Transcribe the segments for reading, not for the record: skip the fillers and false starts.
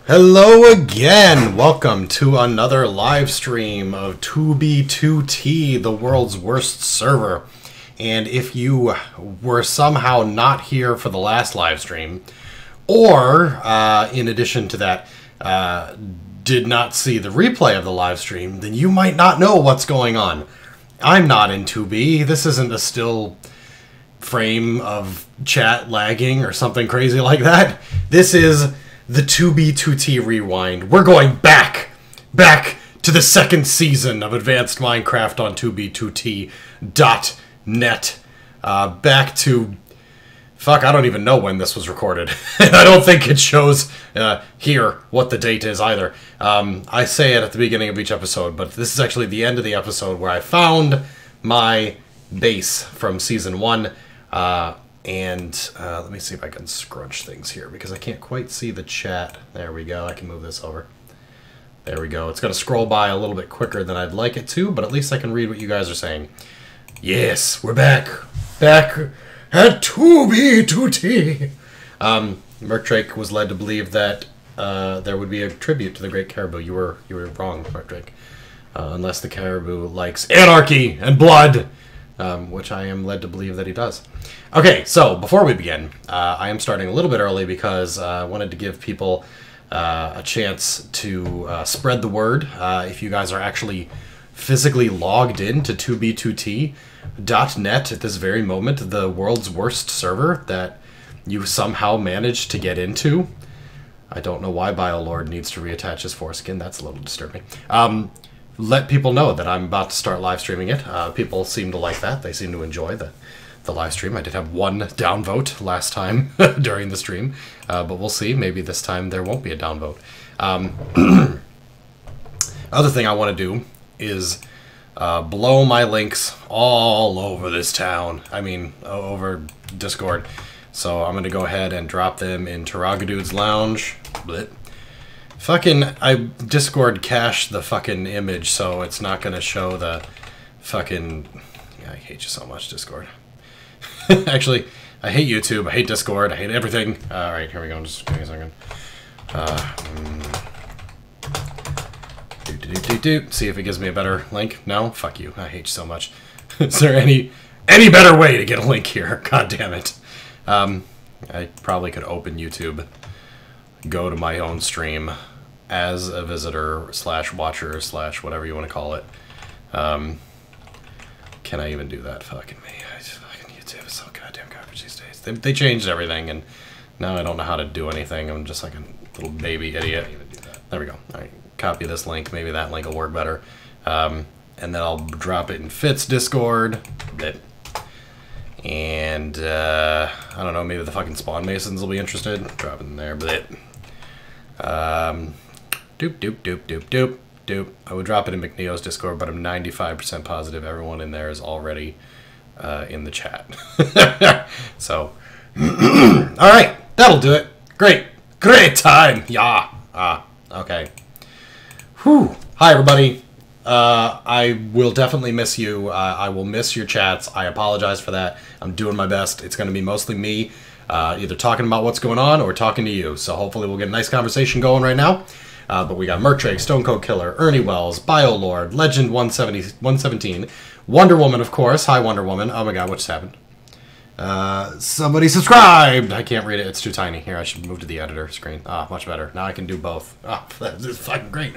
Hello again! Welcome to another live stream of 2B2T, the world's worst server. And if you were somehow not here for the last live stream, or in addition to that, did not see the replay of the live stream, then you might not know what's going on. I'm not in 2B. This isn't a still frame of chat lagging or something crazy like that. This is the 2B2T rewind. We're going back to the second season of Advanced Minecraft on 2B2T.net. Back to... Fuck, I don't even know when this was recorded. I don't think it shows here what the date is either. I say it at the beginning of each episode, but this is actually the end of the episode where I found my base from Season 1. And let me see if I can scrunch things here, because I can't quite see the chat. There we go. I can move this over. There we go. It's going to scroll by a little bit quicker than I'd like it to, but at least I can read what you guys are saying. Yes, we're back. Back at 2B2T. Merkdrake was led to believe that there would be a tribute to the Great Caribou. You were wrong, Merkdrake. Unless the caribou likes anarchy and blood. Which I am led to believe that he does. Okay, so before we begin, I am starting a little bit early because I wanted to give people a chance to spread the word. If you guys are actually physically logged in to 2B2T.net at this very moment, the world's worst server that you somehow managed to get into. I don't know why BioLord needs to reattach his foreskin. That's a little disturbing. Let people know that I'm about to start live streaming it. People seem to like that. They seem to enjoy the live stream. I did have one downvote last time during the stream, but we'll see. Maybe this time there won't be a downvote. Other thing I want to do is blow my links all over this town. I mean, over Discord. So I'm going to go ahead and drop them in Taragadude's Lounge. Blit. Fucking, I Discord cached the fucking image, so it's not gonna show the fucking... Yeah, I hate you so much, Discord. Actually, I hate YouTube, I hate Discord, I hate everything. Alright, here we go, just give me a second. See if it gives me a better link. No? Fuck you, I hate you so much. Is there any better way to get a link here? God damn it. I probably could open YouTube, go to my own stream as a visitor slash watcher slash whatever you want to call it. Can I even do that? Fucking me. Fucking YouTube is so goddamn garbage these days. They changed everything, and now I don't know how to do anything. I'm just like a little baby idiot. There we go. All right, copy this link. Maybe that link will work better. And then I'll drop it in Fitz Discord. And, I don't know, maybe the fucking Spawn Masons will be interested. Drop it in there, doop. I would drop it in McNeo's Discord, but I'm 95% positive everyone in there is already in the chat. So, alright, that'll do it. Great time. Yeah. Okay. Whew. Hi, everybody. I will definitely miss you. I will miss your chats. I apologize for that. I'm doing my best. It's going to be mostly me either talking about what's going on or talking to you. So hopefully we'll get a nice conversation going right now. But we got Merkdrake, Stone Cold Killer, Ernie Wells, BioLord, Legend 117, Wonder Woman, of course. Hi, Wonder Woman. Oh my god, what just happened? Somebody subscribed! I can't read it. It's too tiny. Here, I should move to the editor screen. Ah, much better. Now I can do both. Ah, this is fucking great.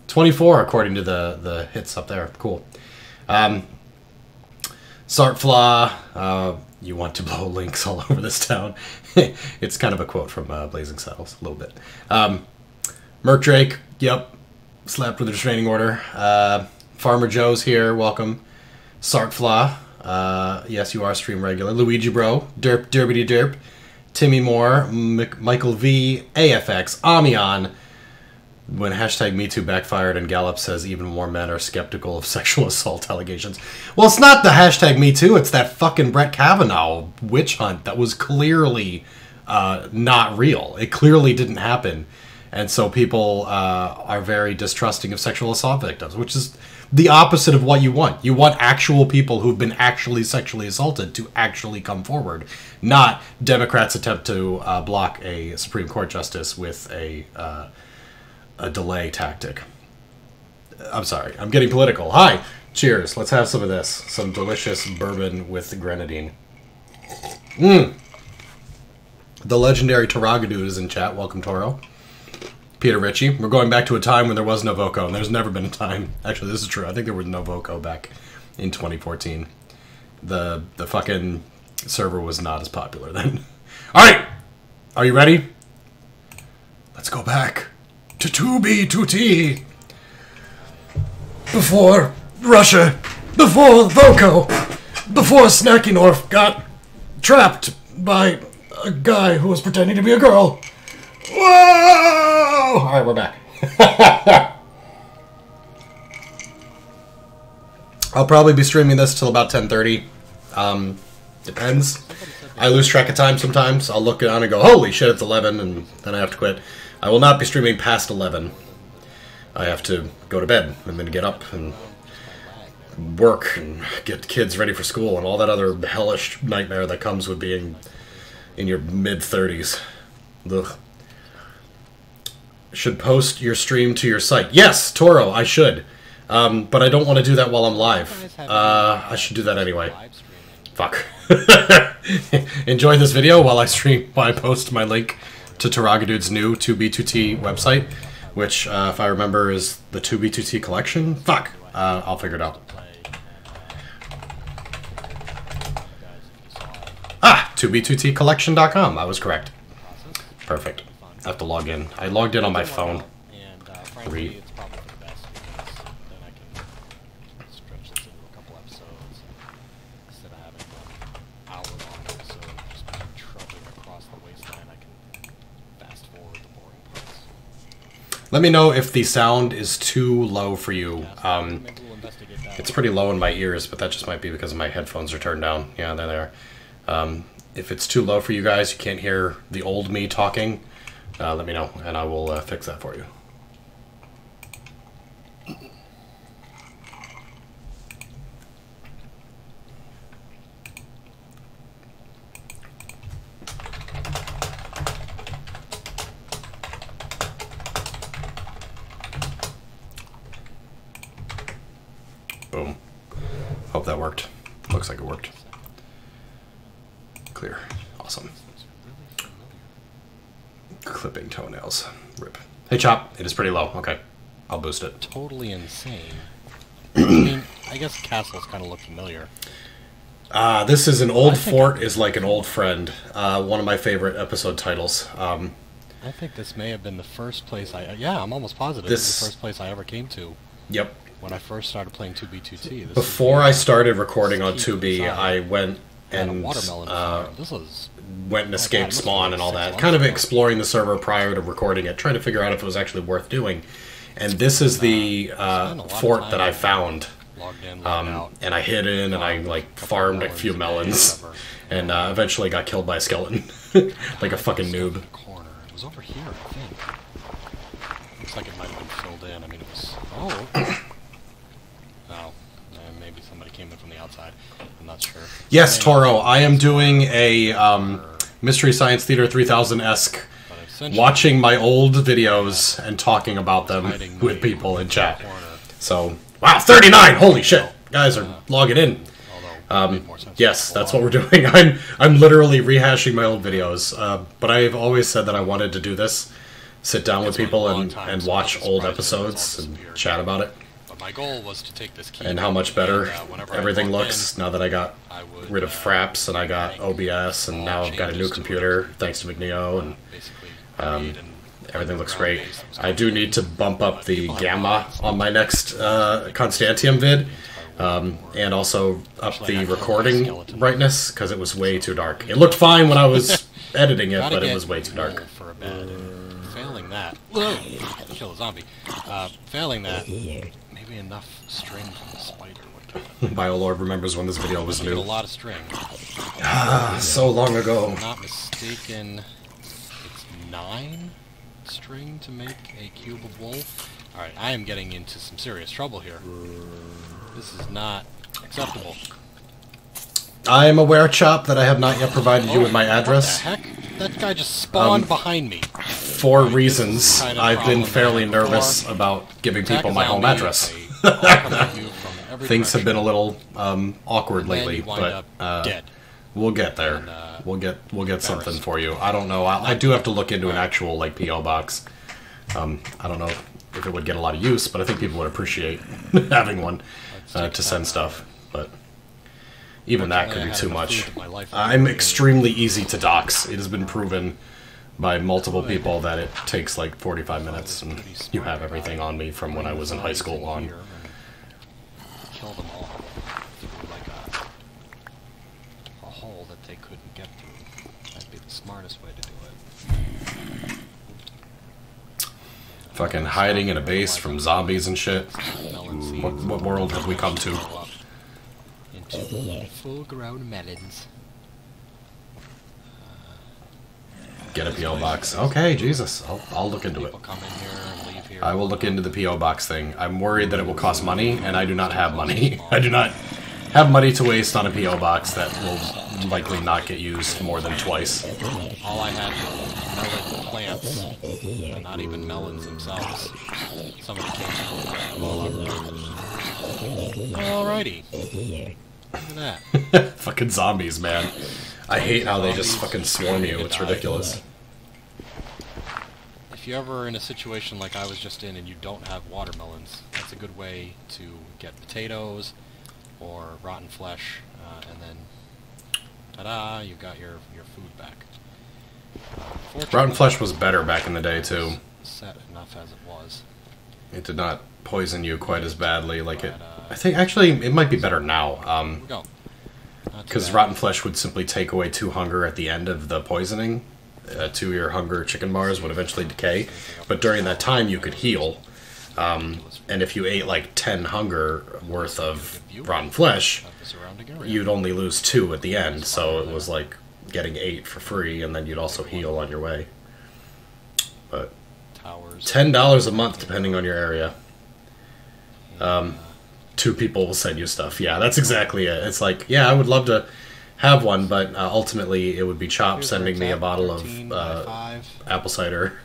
24 according to the hits up there. Cool. Sartflaw, you want to blow links all over this town. It's kind of a quote from Blazing Saddles, a little bit. Merkdrake, yep, slapped with a restraining order. Farmer Joe's here, welcome. Sartflaw, yes, you are stream regular. Luigi Bro, Derp Derbity Derp. Timmy Moore, Michael V, AFX, Amion. When hashtag MeToo backfired and Gallup says even more men are skeptical of sexual assault allegations. Well, it's not the hashtag MeToo, it's that fucking Brett Kavanaugh witch hunt that was clearly not real. It clearly didn't happen. And so people are very distrusting of sexual assault victims, which is the opposite of what you want. You want actual people who've been actually sexually assaulted to actually come forward, not Democrats attempt to block a Supreme Court justice with a delay tactic. I'm sorry, I'm getting political. Hi, cheers. Let's have some of this. Some delicious bourbon with grenadine. The legendary Taragadude is in chat. Welcome, Toro. Peter Ritchie. We're going back to a time when there was no Voco, and there's never been a time. Actually, this is true. I think there was no Voco back in 2014. The fucking server was not as popular then. All right, are you ready? Let's go back to 2B2T. Before Russia, before Voco, before Snackinorf got trapped by a guy who was pretending to be a girl. Whoa! Alright, we're back. I'll probably be streaming this till about 10:30. Depends. I lose track of time sometimes. I'll look down and go, holy shit, it's 11, and then I have to quit. I will not be streaming past 11. I have to go to bed and then get up and work and get kids ready for school and all that other hellish nightmare that comes with being in your mid-30s. Ugh. Should post your stream to your site. Yes, Toro, I should. But I don't want to do that while I'm live. I should do that anyway. Fuck. Enjoy this video while I post my link to Taragadude's new 2B2T website, which, if I remember, is the 2B2T collection. Fuck. I'll figure it out. Ah, 2B2Tcollection.com. I was correct. Perfect. I have to log in. I logged in on my phone. Read. Let me know if the sound is too low for you. It's pretty low in my ears, but that just might be because my headphones are turned down. Yeah, there they are. If it's too low for you guys, you can't hear the old me talking, let me know, and I will fix that for you. Boom. Hope that worked. Looks like it worked. Clear. Awesome. Clipping toenails. Rip. Hey, Chop. It is pretty low. Okay. I'll boost it. Totally insane. I mean, I guess castles kind of look familiar. This is an old fort is like an old friend. One of my favorite episode titles. I think this may have been the first place yeah, I'm almost positive this is the first place I ever came to. Yep. When I first started playing 2B2T. Before I started recording on 2B, I went and went and escaped Spawn and all that. Kind of exploring the server prior to recording it, trying to figure out if it was actually worth doing. And this is the fort that I found. And I hid in and I like farmed a few melons. And eventually got killed by a skeleton. Like a fucking noob. It was over here, I think. Looks like it might have been filled in. I mean, it was... Oh. Oh. Maybe somebody came in from the outside. I'm not sure. Yes, Toro. I am doing a Mystery Science Theater 3000-esque watching my old videos and talking about them with people in chat. So, wow, 39! Holy shit! Guys are logging in. Yes, that's what we're doing. I'm literally rehashing my old videos. But I've always said that I wanted to do this. Sit down with people and watch old episodes and chat about it. But my goal was to take this key and how much better everything looks now that I got rid of Fraps and I got OBS and now I've got a new computer thanks to McNeo and everything looks great. I do need to bump up the gamma on my next Constantium vid and also up the recording brightness because it was way too dark. It looked fine when I was editing it, but it was way too dark. Failing that, kill a zombie. Failing that, maybe enough string from the spider would BioLord remembers when this video was new. A lot of string. So long ago. If I'm not mistaken, it's 9 string to make a cube of wool. Alright, I am getting into some serious trouble here. This is not acceptable. I am aware, Chop, that I have not yet provided you with my address. What the heck? That guy just spawned behind me. For reasons, I've been fairly nervous about giving people my home address. Things have been a little awkward lately, but we'll get there. We'll get something for you. I don't know. I do have to look into an actual like PO box. I don't know if it would get a lot of use, but I think people would appreciate having one to send stuff. But even that could be too much. I'm extremely easy to dox. It has been proven by multiple people that it takes like 45 minutes, and you have everything on me from when I was in high school on. Kill them all through like a hole that they couldn't get through. That'd be the smartest way to do it. Fucking hiding in a base from zombies and shit. What world have we come to? Into full-grown melons. Get a PO box. Okay, Jesus. I'll look into it. I will look into the PO box thing. I'm worried that it will cost money, and I do not have money. I do not have money to waste on a PO box that will likely not get used more than twice. All I had were melon plants, and not even melons themselves. Somebody came Alrighty. Look at that. Fucking zombies, man. I hate how they just fucking swarm you. It's ridiculous. If you're ever in a situation like I was just in and you don't have watermelons, that's a good way to get potatoes or rotten flesh, and then ta-da, you got your food back. Rotten flesh was better back in the day, too. Set enough as it was. It did not poison you quite as badly like it... I think, actually, it might be better now. Because rotten flesh would simply take away 2 hunger at the end of the poisoning. 2 your hunger chicken bars would eventually decay. But during that time, you could heal. And if you ate like 10 hunger worth of rotten flesh, you'd only lose 2 at the end. So it was like getting 8 for free, and then you'd also heal on your way. But $10 a month, depending on your area. 2 people will send you stuff. Yeah, that's exactly it. It's like, yeah, I would love to have one, but ultimately it would be Chop sending me a bottle of apple cider,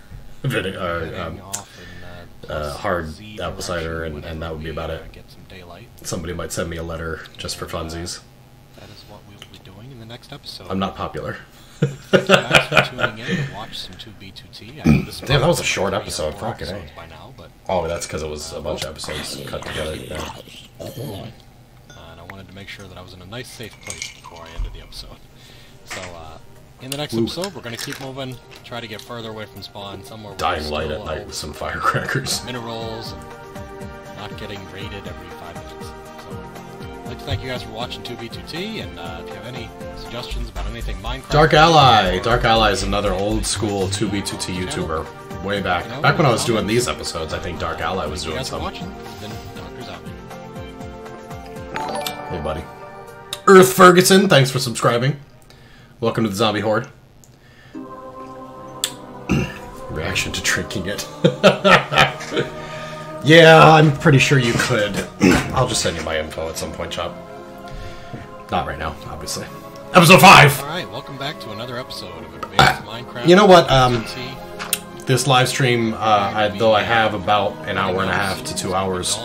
hard apple cider, and that would be about it. Somebody might send me a letter just for funsies. That is what we'll be doing in the next episode. I'm not popular. Thanks for tuning in to watch some 2B2T. Damn, that was a short episode. Fucking A. Oh, that's because it was a bunch of episodes cut together. Yeah. And I wanted to make sure that I was in a nice, safe place before I ended the episode. So, in the next episode, we're going to keep moving, try to get further away from spawn, somewhere where dying light at night with some firecrackers. Minerals, and not getting raided every 5 minutes. So, I'd like to thank you guys for watching 2B2T, and if you have any suggestions about anything Minecraft... Dark Ally! Dark Ally is another old-school 2B2T YouTuber. Way back. Back when I was doing these episodes, I think Dark Ally was doing something. Hey, buddy. Earth Ferguson, thanks for subscribing. Welcome to the Zombie Horde. Reaction to drinking it. Yeah, I'm pretty sure you could. I'll just send you my info at some point, Chop. Not right now, obviously. Episode 5! Alright, welcome back to another episode of Advanced Minecraft. You know what, this live stream, though I have about an hour and a half to 2 hours,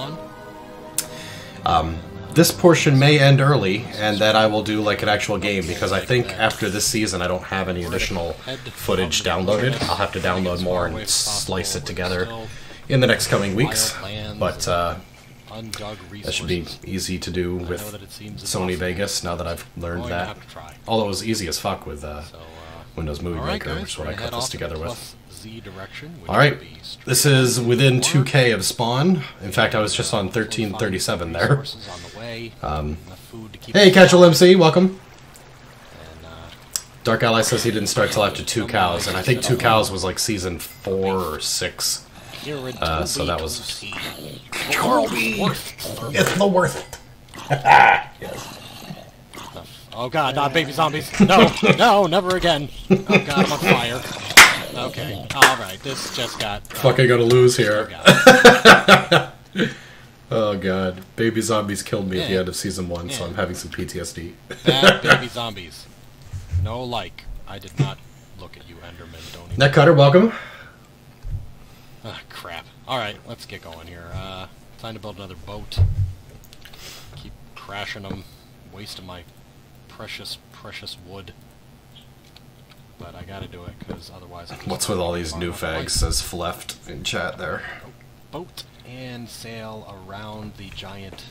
this portion may end early, and that I will do like an actual game, because I think after this season I don't have any additional footage downloaded. I'll have to download more and slice it together in the next coming weeks, but that should be easy to do with Sony Vegas, now that I've learned that. Although it was easy as fuck with Windows Movie Maker, which is what I cut this together with. Alright, this is within 2K of spawn. In fact, I was just on 1337 there. Hey, Casual MC, welcome. Dark Ally says he didn't start till after 2 cows, and I think 2 cows was like season 4 or 6. So that was... It's the worst. Yes. Oh god, not baby zombies. No, no, never again. Oh god, I'm on fire. Okay. Alright, this just got... Fucking gonna lose here. Oh god. Baby zombies killed me at the end of season 1, so I'm having some PTSD. Bad baby zombies. No like. I did not look at you, Enderman. Don't even... Netcutter, welcome. Ah, crap. Alright, let's get going here. Time to build another boat. Keep crashing them. Wasting my precious, precious wood. But I gotta do it, because otherwise... What's with all these new fags, says left in chat there. Boat and sail around the giant...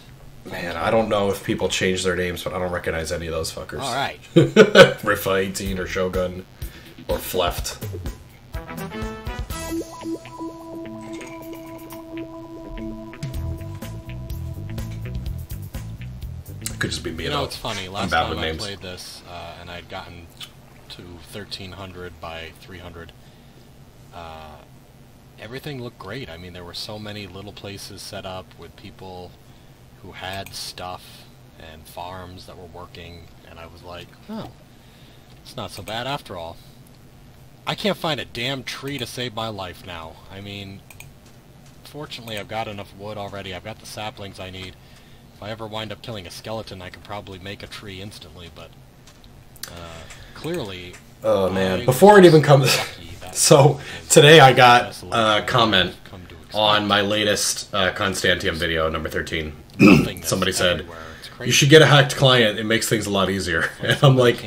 Man, I don't know if people change their names, but I don't recognize any of those fuckers. Alright. Rifa 18 or Shogun or Fleft. Could just be me. You know, it's funny. Last bad time with I names. played this, and I'd gotten to 1300 by 300, everything looked great. I mean, there were so many little places set up with people who had stuff and farms that were working, and I was like, oh, it's not so bad after all. I can't find a damn tree to save my life now. I mean, fortunately I've got enough wood already. I've got the saplings I need. If I ever wind up killing a skeleton, I could probably make a tree instantly, but clearly... Oh man, before it even comes... So, today I got a comment on my lasted Constantium video, number 13. Somebody said, you should get a hacked client, it makes things a lot easier. And I'm like,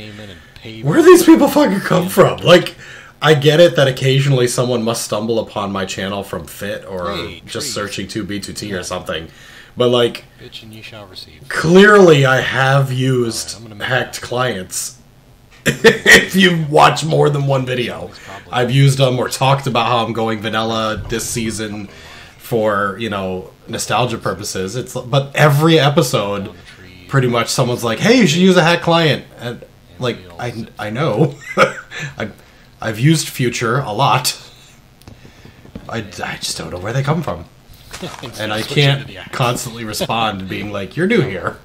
where do these people fucking come from? Like, I get it that occasionally someone must stumble upon my channel from Fit or just searching 2B2T or something. But like, clearly I have used hacked clients. If you watch more than one video, I've used them or talked about how I'm going vanilla this season for, you know, nostalgia purposes. But every episode, pretty much someone's like, "Hey, you should use a hacked client," and like, I know, I've used Future a lot. I just don't know where they come from. And I can't constantly respond being like, you're new here.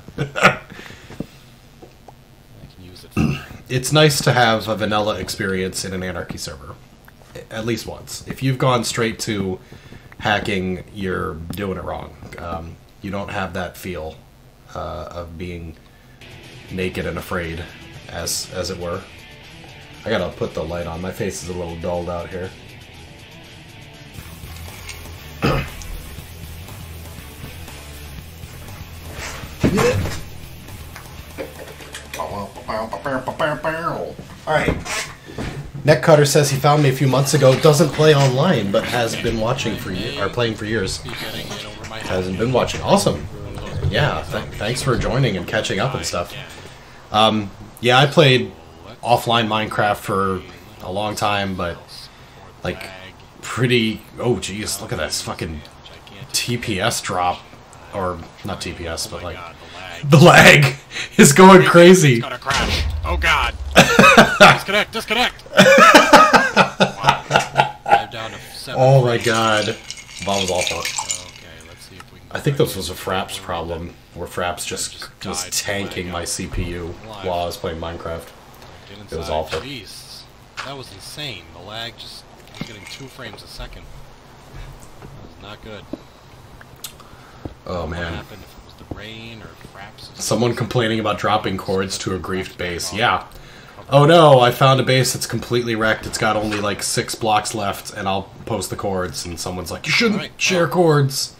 It's nice to have a vanilla experience in an anarchy server. At least once. If you've gone straight to hacking, you're doing it wrong. You don't have that feel of being naked and afraid, as it were. I gotta put the light on. My face is a little dulled out here. Alright. Netcutter says he found me a few months ago, doesn't play online, but has been watching for playing for years. Hasn't been watching. Awesome. Yeah, thanks for joining and catching up and stuff. Yeah, I played offline Minecraft for a long time, but like pretty... Oh jeez, look at this fucking TPS drop. Or, not TPS, but like... The lag is going crazy. It's gonna crash. Oh god. Disconnect, disconnect. Wow. I'm down to 7. Oh my god. That was awful. Okay, let's see if we can... I think this was a Fraps problem, where Fraps just was tanking my CPU while I was playing Minecraft. It was awful. Jeez, that was insane. The lag just was getting 2 frames a second. That was not good. Oh man. What happened if it was the rain or Fraps? Someone complaining about dropping cords to a griefed base. Yeah. Oh no, I found a base that's completely wrecked. It's got only like 6 blocks left, and I'll post the cords. And someone's like, you shouldn't share cords.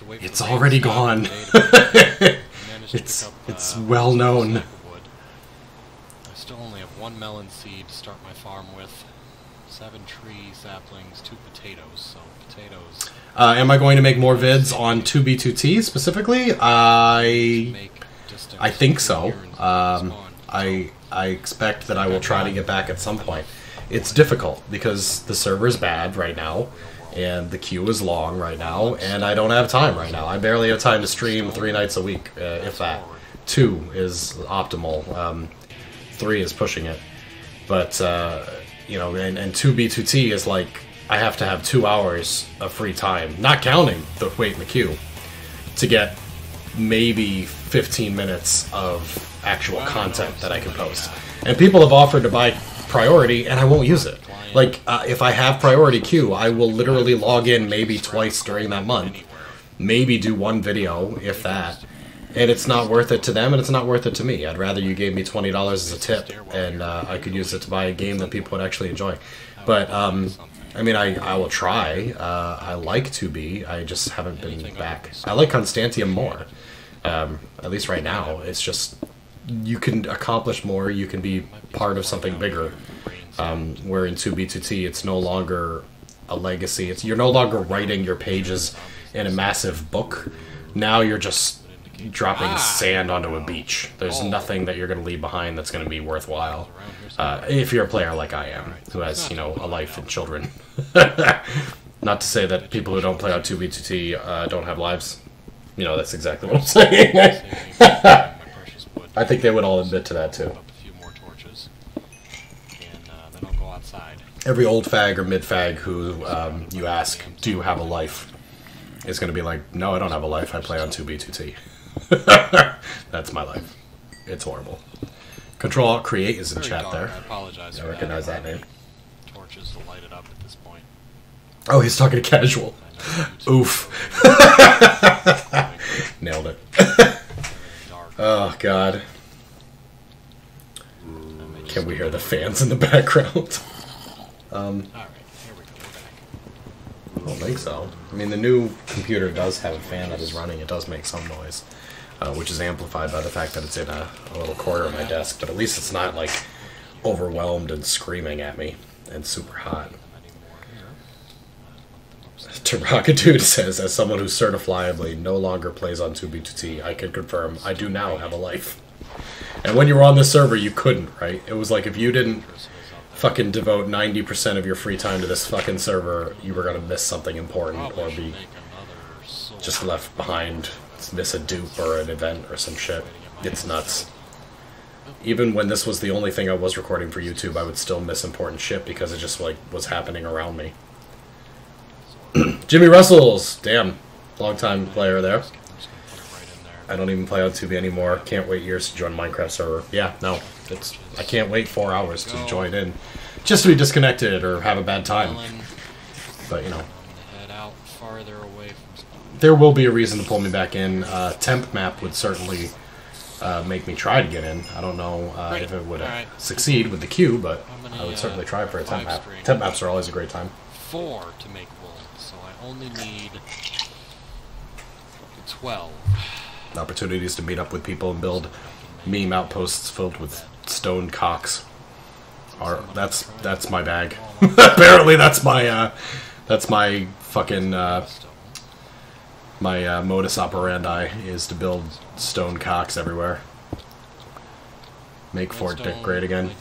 It's already gone. It's well known. I still only have 1 melon seed to start my farm with. 7 tree saplings, 2 potatoes. So potatoes. Am I going to make more vids on 2B2T specifically? I think so. I expect that I will try to get back at some point. It's difficult because the server is bad right now, and the queue is long right now, and I don't have time right now. I barely have time to stream 3 nights a week, if that. 2 is optimal. 3 is pushing it. But, you know, and 2B2T is like, I have to have 2 hours of free time, not counting the wait in the queue, to get maybe 15 minutes of actual content that I can post. And people have offered to buy priority, and I won't use it. Like, if I have priority queue, I will literally log in maybe twice during that month. Maybe do one video, if that. And it's not worth it to them, and it's not worth it to me. I'd rather you gave me $20 as a tip, and I could use it to buy a game that people would actually enjoy. But, I mean, I will try. I like 2B. I just haven't been back. I like Constantium more. At least right now. It's just, you can accomplish more. You can be part of something bigger. Where in 2B2T, it's no longer a legacy. You're no longer writing your pages in a massive book. Now you're just dropping sand onto a beach. There's nothing that you're going to leave behind that's going to be worthwhile. If you're a player like I am, who has, you know, a life and children. Not to say that people who don't play on 2B2T don't have lives. You know, that's exactly what I'm saying. I think they would all admit to that, too. Every old fag or mid fag who you ask, do you have a life, is going to be like, no, I don't have a life. I play on 2B2T. That's my life. It's horrible. Control-Alt-Create is in chat there. I apologize. I recognize that name. Torches to light it up at this point. Oh, he's talking to casual. Oof. Nailed it. Oh, God. Can we hear the fans in the background? Alright, here we go. We're back. I don't think so. I mean, the new computer does have a fan that is running. It does make some noise, which is amplified by the fact that it's in a little corner of my desk. But at least it's not, like, overwhelmed and screaming at me and super hot. Terragadude says, as someone who certifiably no longer plays on 2B2T, I can confirm I do now have a life. And when you were on this server, you couldn't, right? It was like if you didn't fucking devote 90% of your free time to this fucking server, you were gonna miss something important or be just left behind, miss a dupe or an event or some shit. It's nuts. Even when this was the only thing I was recording for YouTube, I would still miss important shit because it just like was happening around me. Jimmy Russell's, damn, long-time player there. I don't even play on 2B anymore. Can't wait years to join Minecraft server. Yeah, no, I can't wait 4 hours to join in, just to be disconnected or have a bad time. But you know, there will be a reason to pull me back in. Temp map would certainly make me try to get in. I don't know if it would succeed with the queue, but I would certainly try for a temp map. Temp maps are always a great time. 4 to make wool, so I only need 12. Opportunities to meet up with people and build meme outposts filled with stone cocks. That's my bag. Apparently, that's my fucking my modus operandi is to build stone cocks everywhere. Make Fort Dick great again.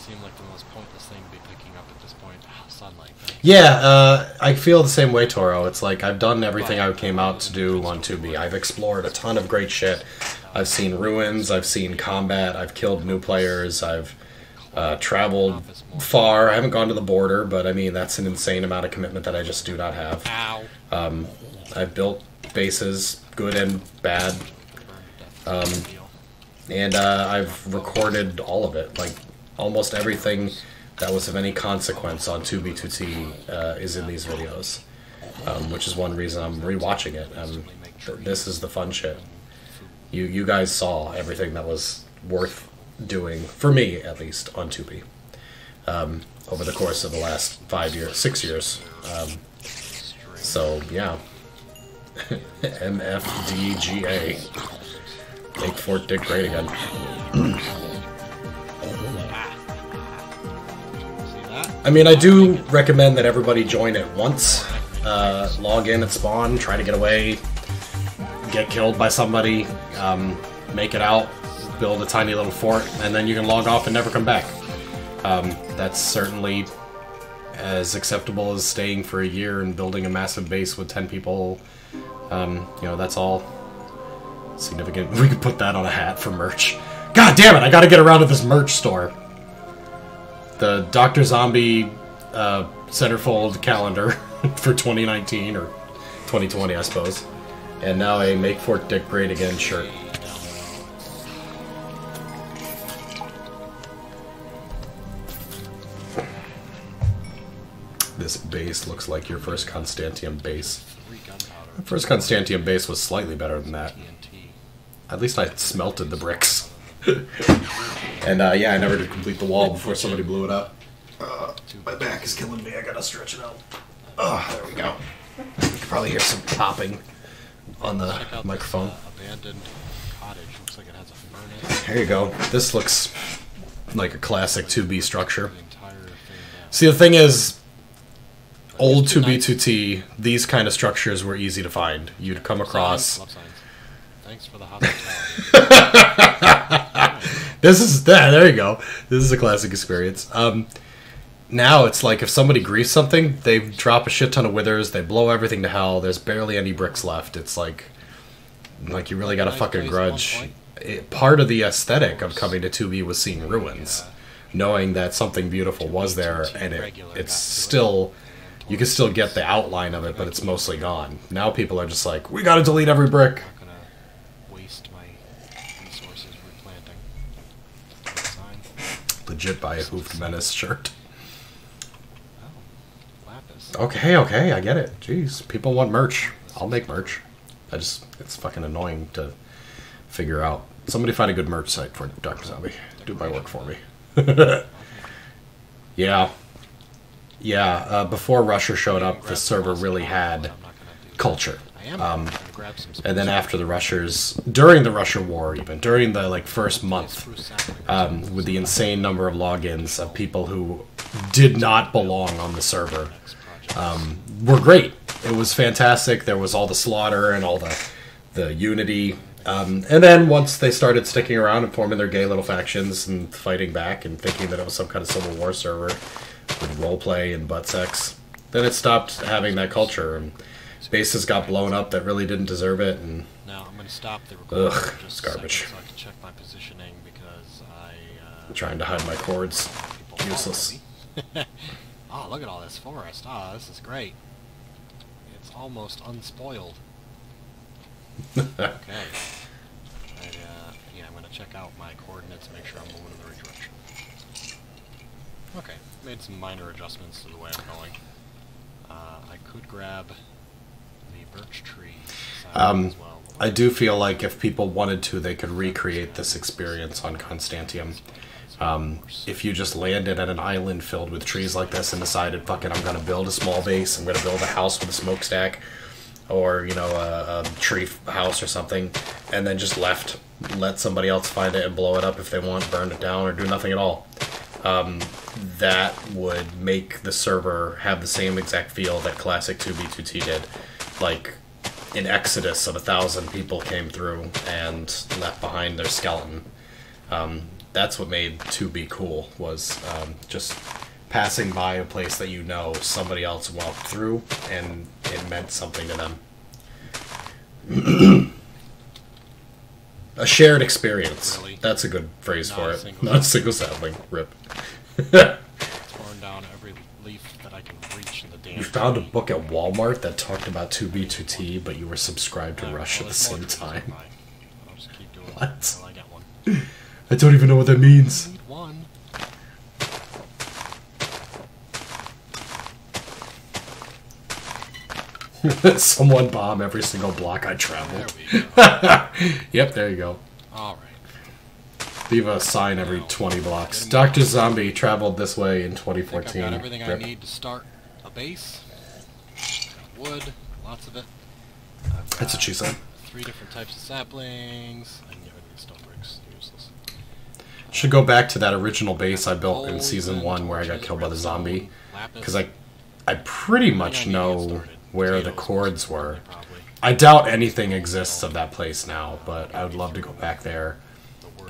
Yeah, I feel the same way, Toro. It's like I've done everything I came out to do on 2B. I've explored a ton of great shit. I've seen ruins, I've seen combat, I've killed new players, I've traveled far. I haven't gone to the border, but I mean, that's an insane amount of commitment that I just do not have. I've built bases, good and bad, and I've recorded all of it. Like, almost everything that was of any consequence on 2B2T is in these videos, which is one reason I'm rewatching it. This is the fun shit. You guys saw everything that was worth doing, for me at least, on 2B, over the course of the last 6 years. So, yeah. MFDGA. Make Fort Dick great again. I mean, I do recommend that everybody join it once. Log in at spawn, try to get away, get killed by somebody, make it out, build a tiny little fort, and then you can log off and never come back. That's certainly as acceptable as staying for a year and building a massive base with 10 people. You know, that's all significant. We could put that on a hat for merch. God damn it, I gotta get around to this merch store. The Doctrzombie centerfold calendar for 2019, or 2020, I suppose. And now a Make Fort Dick Great Again shirt. this base looks like your first Constantium base. 3 gunpowder. The first Constantium base was slightly better than that. TNT. At least I smelted the bricks. And yeah, I never did complete the wall before somebody blew it up. My back is killing me. I gotta stretch it out. There we go. You can probably hear some popping on the Check out microphone. This, abandoned cottage. Looks like it has a furnace. Here you go. This looks like a classic 2B structure. The entire thing down. See, the thing is, old 2B2T, these kind of structures were easy to find. You'd come across... Love signs. Thanks for the hospitality. This is... There you go. This is a classic experience. Now it's like if somebody griefs something, they drop a shit ton of withers, they blow everything to hell, there's barely any bricks left. It's like you really got a fucking grudge. Part of the aesthetic of coming to 2B was seeing ruins. Knowing that something beautiful was there, and it's still... You can still get the outline of it, but it's mostly gone. Now people are just like, we gotta delete every brick. I'm not gonna waste my resources replanting. Sign. Legit buy a Hoofed Menace shirt. Oh, lapis. Okay, I get it. Jeez, people want merch. I'll make merch. It's fucking annoying to figure out. Somebody find a good merch site for Doctrzombie. Do my work for me. Yeah. Yeah, before Rusher showed up, the server really had culture. And then after the Rushers, during the Rusher War even, during the like first month, with the insane number of logins of people who did not belong on the server, were great. It was fantastic. There was all the slaughter and all the unity. And then once they started sticking around and forming their gay little factions and fighting back and thinking that it was some kind of Civil War server with roleplay and butt sex, then it stopped having that culture, and bases got blown up that really didn't deserve it. And now I'm going to stop the recording ugh, for just it's garbage. a second so I can check my positioning because I'm trying to hide my cords. Useless. Oh, look at all this forest. Ah, this is great. It's almost unspoiled. Okay. Yeah, I'm going to check out my coordinates, make sure I'm moving in the right direction. Okay, made some minor adjustments to the way I'm going. I could grab the birch tree side as well. I do feel like if people wanted to, they could recreate this experience on Constantium. If you just landed at an island filled with trees like this and decided, fuck it, I'm going to build a small base, I'm going to build a house with a smokestack, or, you know, a tree house or something, and then just let somebody else find it and blow it up if they want, burn it down, or do nothing at all. That would make the server have the same exact feel that classic 2B2T did. Like, an exodus of 1,000 people came through and left behind their skeleton. That's what made 2B cool, was just passing by a place that you know somebody else walked through, and it meant something to them. A shared experience. Really? That's a good phrase for it. Single Not a single sapling. Rip. Torn down every leaf that I can reach in the damn You found a tree. book at Walmart that talked about 2B2T, but you were subscribed to Rush at the same time. I'll just keep doing What? it until I get one. I don't even know what that means. I need one. Someone bomb every single block I travel. There we go. Yep, there you go. Alright. Leave a sign every 20 blocks. Doctrzombie traveled this way in I think 2014. I've got everything I Rip. need to start a base. Got wood, lots of it. That's what she said. 3 different types of saplings. I can get rid of the stone bricks. Useless. Should go back to that original base I built in Season 1 where I got killed by the zombie. Because I pretty much know where the cords were. I doubt anything exists of that place now, but I would love to go back there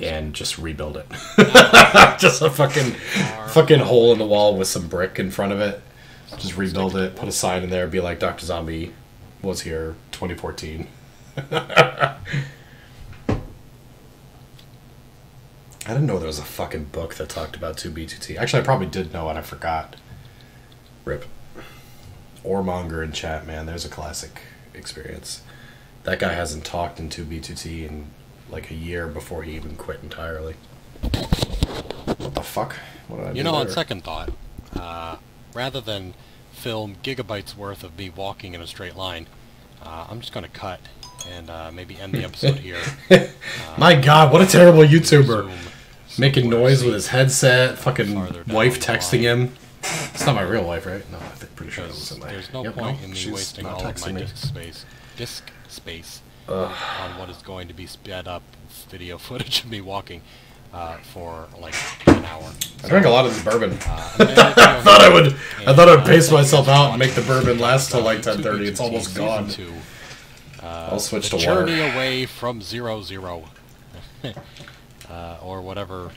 and just rebuild it. Just a fucking hole in the wall with some brick in front of it. Just rebuild it, put a sign in there, be like, Doctrzombie was here 2014. I didn't know there was a fucking book that talked about 2B2T. Actually, I probably did know and I forgot. Rip. Ormonger in chat, man. There's a classic experience. That guy hasn't talked in 2B2T in like a year before he even quit entirely. What the fuck? What did I do You know, on there? second thought, rather than film gigabytes worth of me walking in a straight line. I'm just going to cut and maybe end the episode here. My God, what a terrible YouTuber. Zoom, Making noise with his headset, fucking farther down wife the texting line. him. It's not my real wife, right? No, I'm pretty sure it was in there. There's no Yep, point in me she's wasting not all of texting my me. disk space on what is going to be sped up video footage of me walking for like an hour. I drank a lot of this bourbon. I I thought I'd pace myself out and make the bourbon last till like 10:30. It's almost gone. I'll switch to water. Journey away from 0-0. Or whatever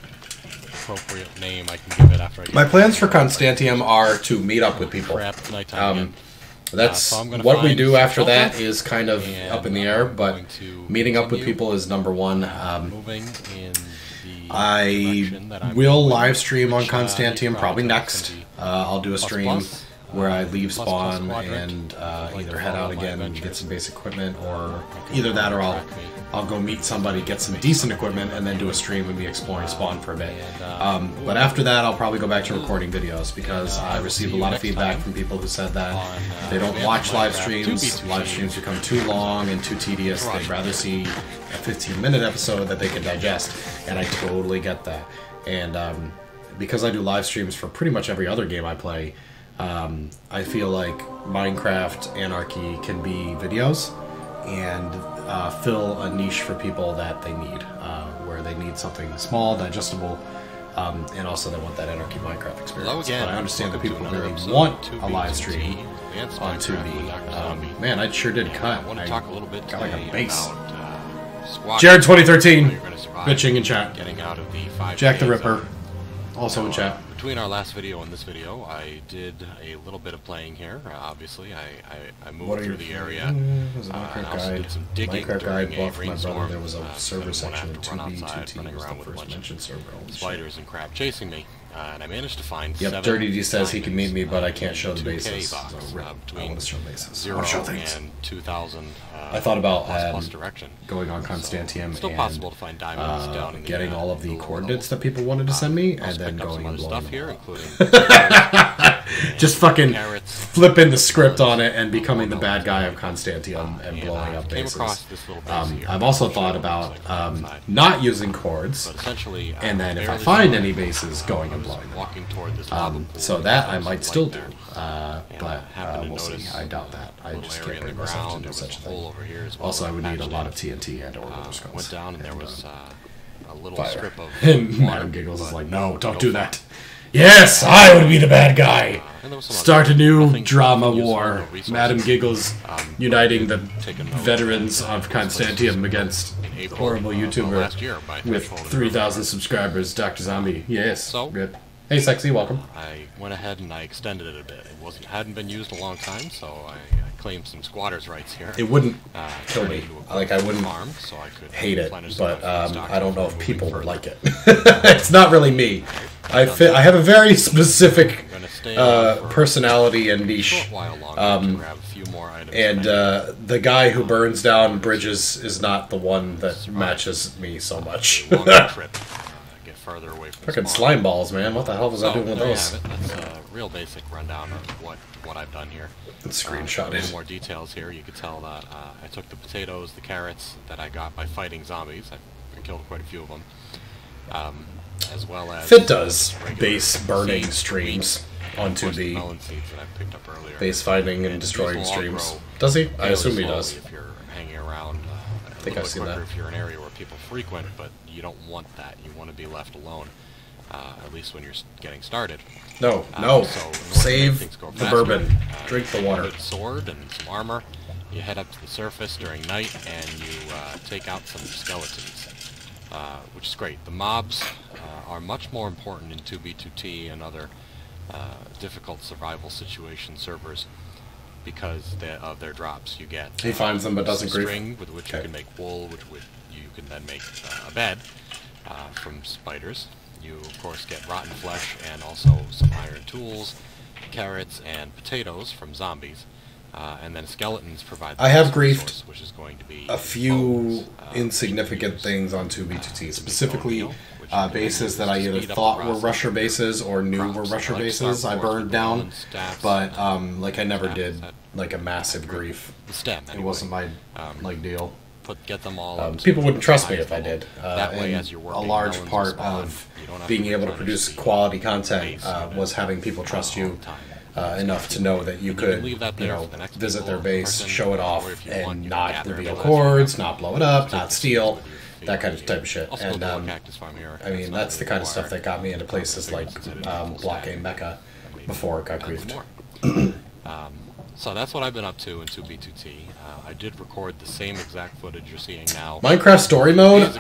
appropriate name I can give it after I get My plans for Constantium are to meet up with people. crap it's nighttime again. That's So I'm gonna what we find do after shelter, that is kind of and up in the air, I'm but going to meeting up with continue, people is number one. moving in the I direction that I'm will going, live stream on which, Constantium probably probably next. I'll do a stream where I leave plus spawn quadrant. and I'd like either to head follow out my again and adventure. get some basic equipment, or either that or I'll go meet somebody, get some decent equipment, and then do a stream and be exploring spawn for a bit. But after that, I'll probably go back to recording videos because I received a lot of feedback from people who said that they don't watch live streams. Live streams become too long and too tedious. They'd rather see a 15-minute episode that they can digest, and I totally get that. And because I do live streams for pretty much every other game I play, I feel like Minecraft Anarchy can be videos and fill a niche for people that they need, where they need something small, digestible, and also they want that Anarchy Minecraft experience. Hello again. But I understand that Welcome people to another really episode want of a live 2B2T stream Advanced on Minecraft 2B. with Doctrzombie. Man, I sure did cut. I want to talk a little bit got like a today base. about squad. Jared 2013, You're gonna survive bitching in chat. Getting out of the 5 Jack the days Ripper, of- also in chat. Between our last video and this video, I did a little bit of playing here. Obviously, I moved through the area. There's a and Minecraft I also guide. did some digging Minecraft during guide a bought for my rainstorm. brother. There was a So I server didn't section wanna in have to run 2B, outside, 2T running was around the with a first bunch mentioned server. Holy shit. spiders and crap chasing me, and I managed to find Yep, 7 Dirty D says he can meet me, but I diamonds can't in show the 2K bases. box, So, rip. I between want to show bases. 0 I'll show things. and 2,000. I thought about plus direction. going on Constantium Still and possible to find diamonds down in the getting all of the lower coordinates levels. that people wanted to send me, Also and then picked up going some and other blowing stuff them here, all. including Just fucking carrots. flipping the script on it and becoming the bad guy of Constantium and blowing up Came bases. across this little base here. I've also thought about not using cords, But essentially, and then if I barely find saw any it. bases, going I and was blowing them. walking toward this lava pool. So that I There was might some still light do, there. but happened to we'll see. notice I doubt that. I little just area can't in bring the myself to ground. do There such a was a hole thing. over here as well. Also, I would need a patched lot in. of TNT and or wither skulls. Went down and there was a little fire. strip of And water, Madam Giggles is but like, no, don't no do fire. that. Yes, I would be the bad guy. And there was some Start a other- new nothing- drama nothing useful, war. no resources. Madam Giggles uniting the Take a note. veterans And, of this place Constantium against in April horrible of YouTuber last year by with threshold 3,000 subscribers, Doctrzombie. Yes. So- Good. Hey, sexy, welcome. I went ahead and I extended it a bit. It hadn't been used a long time, so I claimed some squatters' rights here. It wouldn't kill turned me. it into a Like, I wouldn't farm, so I could hate it, replenish some but of my food stock I don't know before if people moving would further. like it. It's not really me. I have a very specific I'm gonna stay on for personality and a niche. short while longer to grab a few more items. And the guy who burns down bridges is not the one that matches me so much. a longer trip. Get further away from Fucking spawn. slime balls, man. What the hell was I So, doing with there you those? have it. That's a real basic rundown of what I've done here. Let's A screenshot little it. more details here. You could tell that I took the potatoes, the carrots that I got by fighting zombies. I killed quite a few of them. As well as Fit does regular base burning seeds, streams wheat, on and of course the 2B. melon seeds that I picked up earlier. Base fighting and And destroying these will all streams. grow Does he? I fairly assume he slowly does. If you're hanging around, a think little I've bit seen quicker that. if you're in an area where people frequent, but you don't want that. You want to be left alone, at least when you're getting started. No, So no. in order to make Save things go the faster, bourbon. Drink you the get a water. good sword and some armor. You head up to the surface during night and you take out some skeletons, which is great. The mobs are much more important in 2B2T and other difficult survival situation servers because of their drops. You get He finds them but doesn't grief. string with which you Okay. can make wool, you can then make a bed from spiders. You of course get rotten flesh and also some iron tools, carrots and potatoes from zombies. And then skeletons provide. I have griefed source, which is going to be a few bones, insignificant things on 2B2T, specifically bases that I either thought were Rusher bases or knew were Rusher bases. I burned down, but like I never did like a massive grief. It wasn't my like deal. Get them all. People wouldn't trust me if I did. That way, as you're a working, large melons part spawn. of You don't have being to able to replenish produce the quality content base so was that having people trust all you the time. enough to know that you could, leave that you there know, for the next visit their people, base, person, show it or off, if you want, and you can not gather reveal it, cords, not blow it up, Take not it steal, with your that kind of feet. type of shit. Also, And the cactus farm here. I mean, that's the kind of stuff that got me into places like Block Game Mecca before it got griefed. So that's what I've been up to in 2B2T. I did record the same exact footage you're seeing now. Minecraft story mode?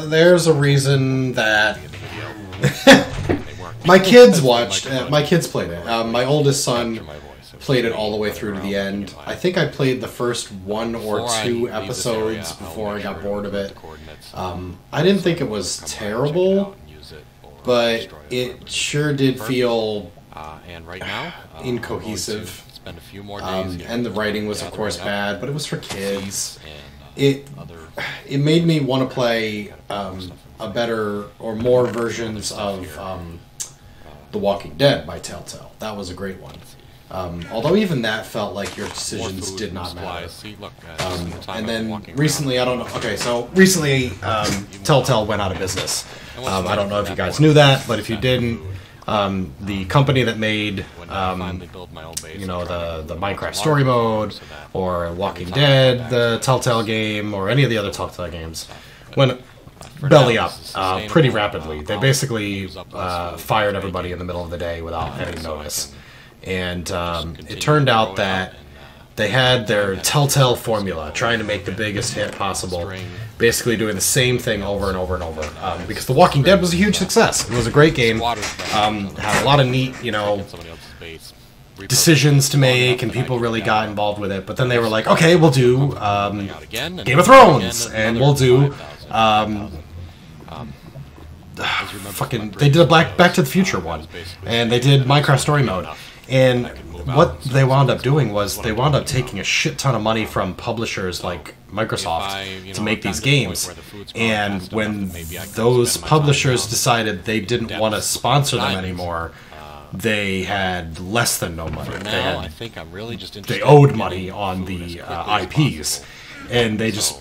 There's a reason that my kids watched, my kids played it. My oldest son played it all the way through to the end. I think I played the first 1 or 2 episodes before I got bored of it. I didn't think it was terrible, but it sure did feel and right now, incohesive. Spend a few more days here. And the writing was, of course, bad, but it was for kids. And, It made me want to play a better or more versions of The Walking Dead by Telltale. That was a great one. Although even that felt like your decisions did not matter. And then recently, I don't know. Okay, so recently, Telltale went out of business. I don't know if you guys knew that, but if you didn't, the company that made, you know, the Minecraft story mode, or Walking Dead, the Telltale game, or any of the other Telltale games, went belly up pretty rapidly. They basically fired everybody in the middle of the day without any notice. And it turned out that they had their Telltale formula, trying to make the biggest hit possible, basically doing the same thing over and over and over. Because The Walking Dead was a huge success. It was a great game. Had a lot of neat, you know, decisions to make, and people really got involved with it. But then they were like, okay, we'll do Game of Thrones, and we'll do fucking. They did a Back to the Future one, and they did Minecraft Story Mode. And what they wound up doing was they wound up taking a shit ton of money from publishers like Microsoft to make these games. And when those publishers decided they didn't want to sponsor them anymore, they had less than no money. They owed money on the IPs, and they just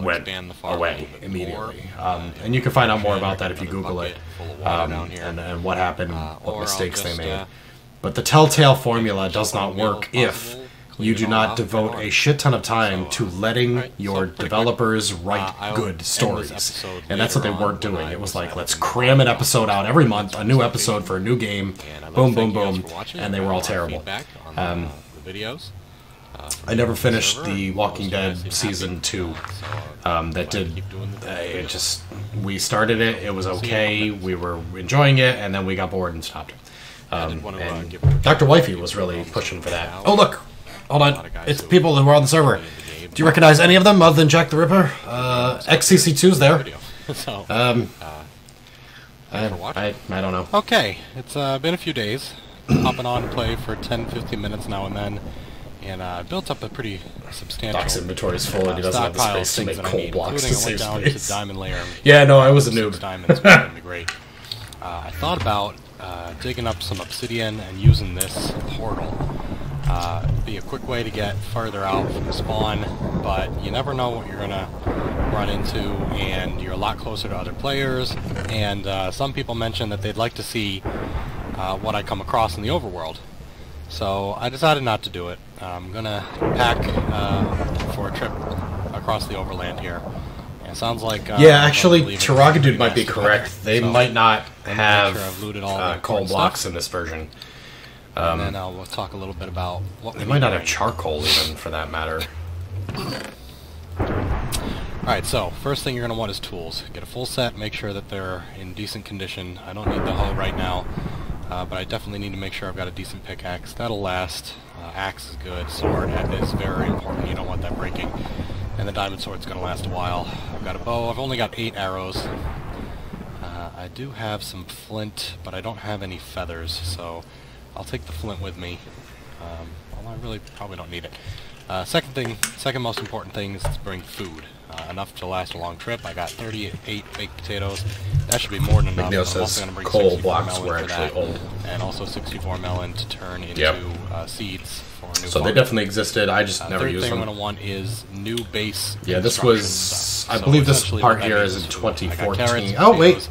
went away immediately. And you can find out more about that if you Google it, and what happened, what mistakes they made. But the Telltale formula does not work if you do not devote a shit ton of time to letting your developers write good stories. And that's what they weren't doing. It was like, let's cram an episode out every month, a new episode for a new game, boom, boom, boom, and they were all terrible. I never finished The Walking Dead Season 2. That did, it just, we started it, it was okay, we were enjoying it, and then we got bored and stopped. And Dr. Wifey was really pushing for that. Oh, look! Hold on. It's people who are on the server. Do you recognize any of them other than Jack the Ripper? XCC2's there. I don't know. Okay, it's been a few days. Hopping on and play for 10-15 minutes now and then. And I built up a pretty substantial Doc's inventory is full and he doesn't have the space to make coal blocks to save space. To diamond layer. Yeah, no, I was a noob. Diamonds was going to be great. I thought about digging up some obsidian and using this portal. Be a quick way to get farther out from the spawn, but you never know what you're gonna run into, and you're a lot closer to other players. And some people mentioned that they'd like to see what I come across in the overworld. So I decided not to do it. I'm gonna pack for a trip across the overland here. It sounds like yeah, actually, Taragadude might be correct. They might not have coal blocks in this version. And then we'll talk a little bit about what they might not have charcoal, even, for that matter. Alright, so first thing you're going to want is tools. Get a full set, make sure that they're in decent condition. I don't need the hoe right now, but I definitely need to make sure I've got a decent pickaxe. That'll last. Axe is good. Sword is very important. You don't want that breaking. And the diamond sword's going to last a while. I've got a bow. I've only got 8 arrows. I do have some flint, but I don't have any feathers, so I'll take the flint with me. Well, I really probably don't need it. Second most important thing is to bring food. Enough to last a long trip. I got 38 baked potatoes. That should be more than enough. McNeil I'm says also going to bring coal 64 blocks melon were for actually that, old. and also 64 melon to turn into Yep. seeds for a new So farm. they definitely existed. I just never Third used thing them. I'm going to want is new base. Yeah, this construction was... stuff. I So believe this essentially part what that here means is in I got carrots, 2014. Oh, wait! potatoes,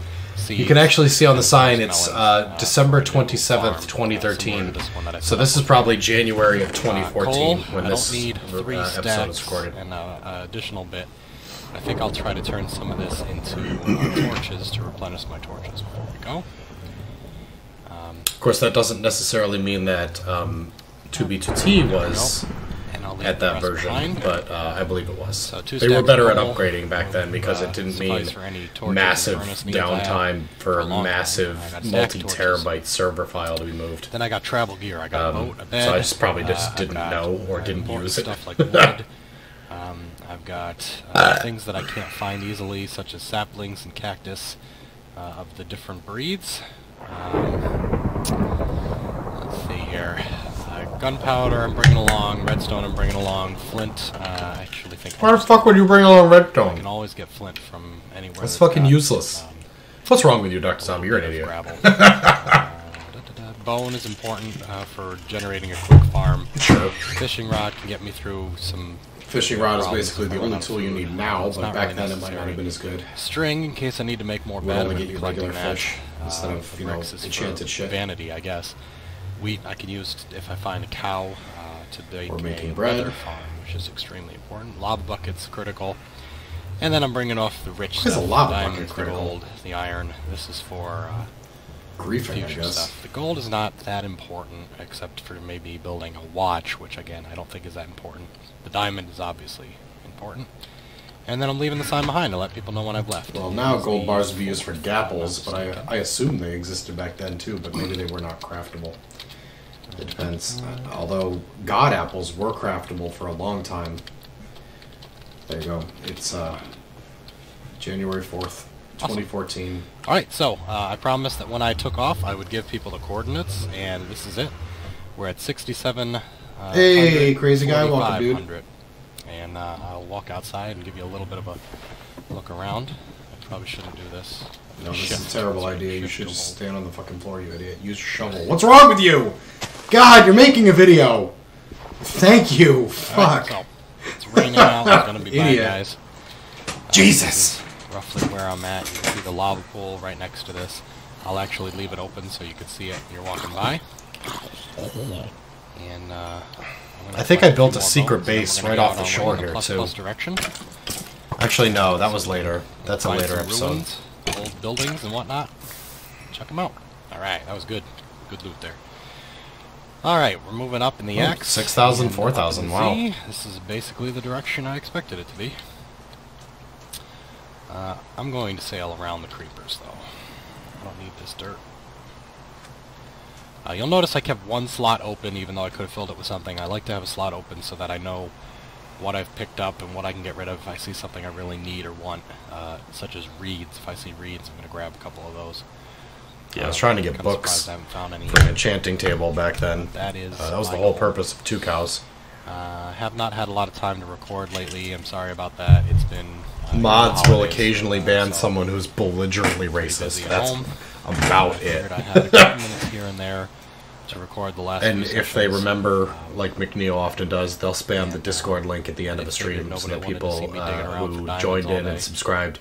You seeds, can actually see on the and sign melons, it's December for a new 27th, farm, 2013. similar to this one that I So set this up is probably January of coal, 2014 when I this don't need 3 episode stacks is recorded. and an additional bit. I think I'll try to turn some of this into torches to replenish my torches before we go. Of course, that doesn't necessarily mean that 2B2T was And I'll leave at the that rest version, behind. but I believe it was. So 2 They were stacks better at total upgrading back then because it didn't mean suffice for any torches massive and furnace needs I have downtime for a a long time. massive I got a stack of multi-terabyte server file to be moved. Then I got travel gear. I got a boat, a bed. So I just probably just I've didn't got, know or didn't important use it. Stuff like wood. I've got things that I can't find easily, such as saplings and cactus of the different breeds. Let's see here. Gunpowder I'm bringing along. Redstone I'm bringing along. Flint. I actually think Why the fuck would you bring along I redstone? can always get flint from anywhere. That's fucking useless. What's wrong with you, Doctrzombie? You're an idiot. Bone is important for generating a quick farm. Sure. Fishing rod can get me through some... Fishing rod is problems basically if the I run only out of tool you food. need now, It's but not back really then it might not necessary. have been as good. String, in case I need to make more Would bed. only I'm get you collecting regular that. fish instead of, you know, bricks is for enchanted shit. vanity, I guess. Wheat I can use if I find a cow to bake Or making a bread. leather farm, which is extremely important. Lava buckets critical. And then I'm bringing off the rich Why is stuff, a the lava bucket diamonds, the critical? gold, the iron. This is for Griefing, I future guess. stuff. The gold is not that important, except for maybe building a watch, which again I don't think is that important. The diamond is obviously important. And then I'm leaving the sign behind to let people know when I've left. Well, now gold bars would be used for gapples, but I assume they existed back then too, but maybe they were not craftable. It depends. Although god apples were craftable for a long time. There you go. It's January 4th, 2014. Alright, so I promised that when I took off I would give people the coordinates, and this is it. We're at 67. Hey, crazy guy, welcome, dude. 4,500. And I'll walk outside and give you a little bit of a look around. I probably shouldn't do this. No, this is Shift. a terrible idea. You Shift should to just hold. stand on the fucking floor, you idiot. Use your shovel. What's wrong with you? God, you're making a video. Thank you. Alright, Fuck. so it's raining out. It's going to be bad, Idiot. guys. Jesus. This is roughly where I'm at. You can see the lava pool right next to this. I'll actually leave it open so you can see it. You're walking by. And I think I built a secret base right off the shore here, too. Direction. Actually, no, that was later. That's a Find later some episode. ruins, old buildings and whatnot. Check them out. Alright, that was good. Good loot there. Alright, we're moving up in the X. 6,000, and 4,000, up in wow. the Z. This is basically the direction I expected it to be. I'm going to sail around the creepers, though. I don't need this dirt. You'll notice I kept one slot open, even though I could have filled it with something. I like to have a slot open so that I know what I've picked up and what I can get rid of if I see something I really need or want, such as reeds. If I see reeds, I'm going to grab a couple of those. Yeah, I was trying to get I'm books surprised I haven't found any. for an enchanting table back then. That is That was the my whole goal. purpose of 2 cows. Have not had a lot of time to record lately. I'm sorry about that. It's been... Mods the will holidays, occasionally ban so someone who's belligerently pretty racist. busy at That's home. about I it. figured I had a couple minutes here and there to record the last And few if they sessions. remember, like McNeil often does, they'll spam the Discord link at the end of the they figured stream so nobody that wanted to see people me digging around for who diamonds joined all in day. and subscribed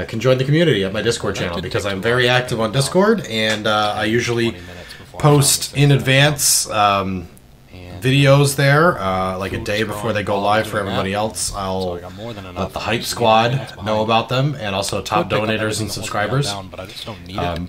can join the community at my Discord That channel didn't because take I'm too very long. active on Discord and I usually 20 minutes before I found post this in thing. advance And videos there, like a food's day before growing they go while live I'm for doing everybody that. else. So I'll I got more than enough. let the I'm Hype just Squad minutes know behind. about them and also top Could pick up donators everything and that was subscribers. down, but I just don't need it. And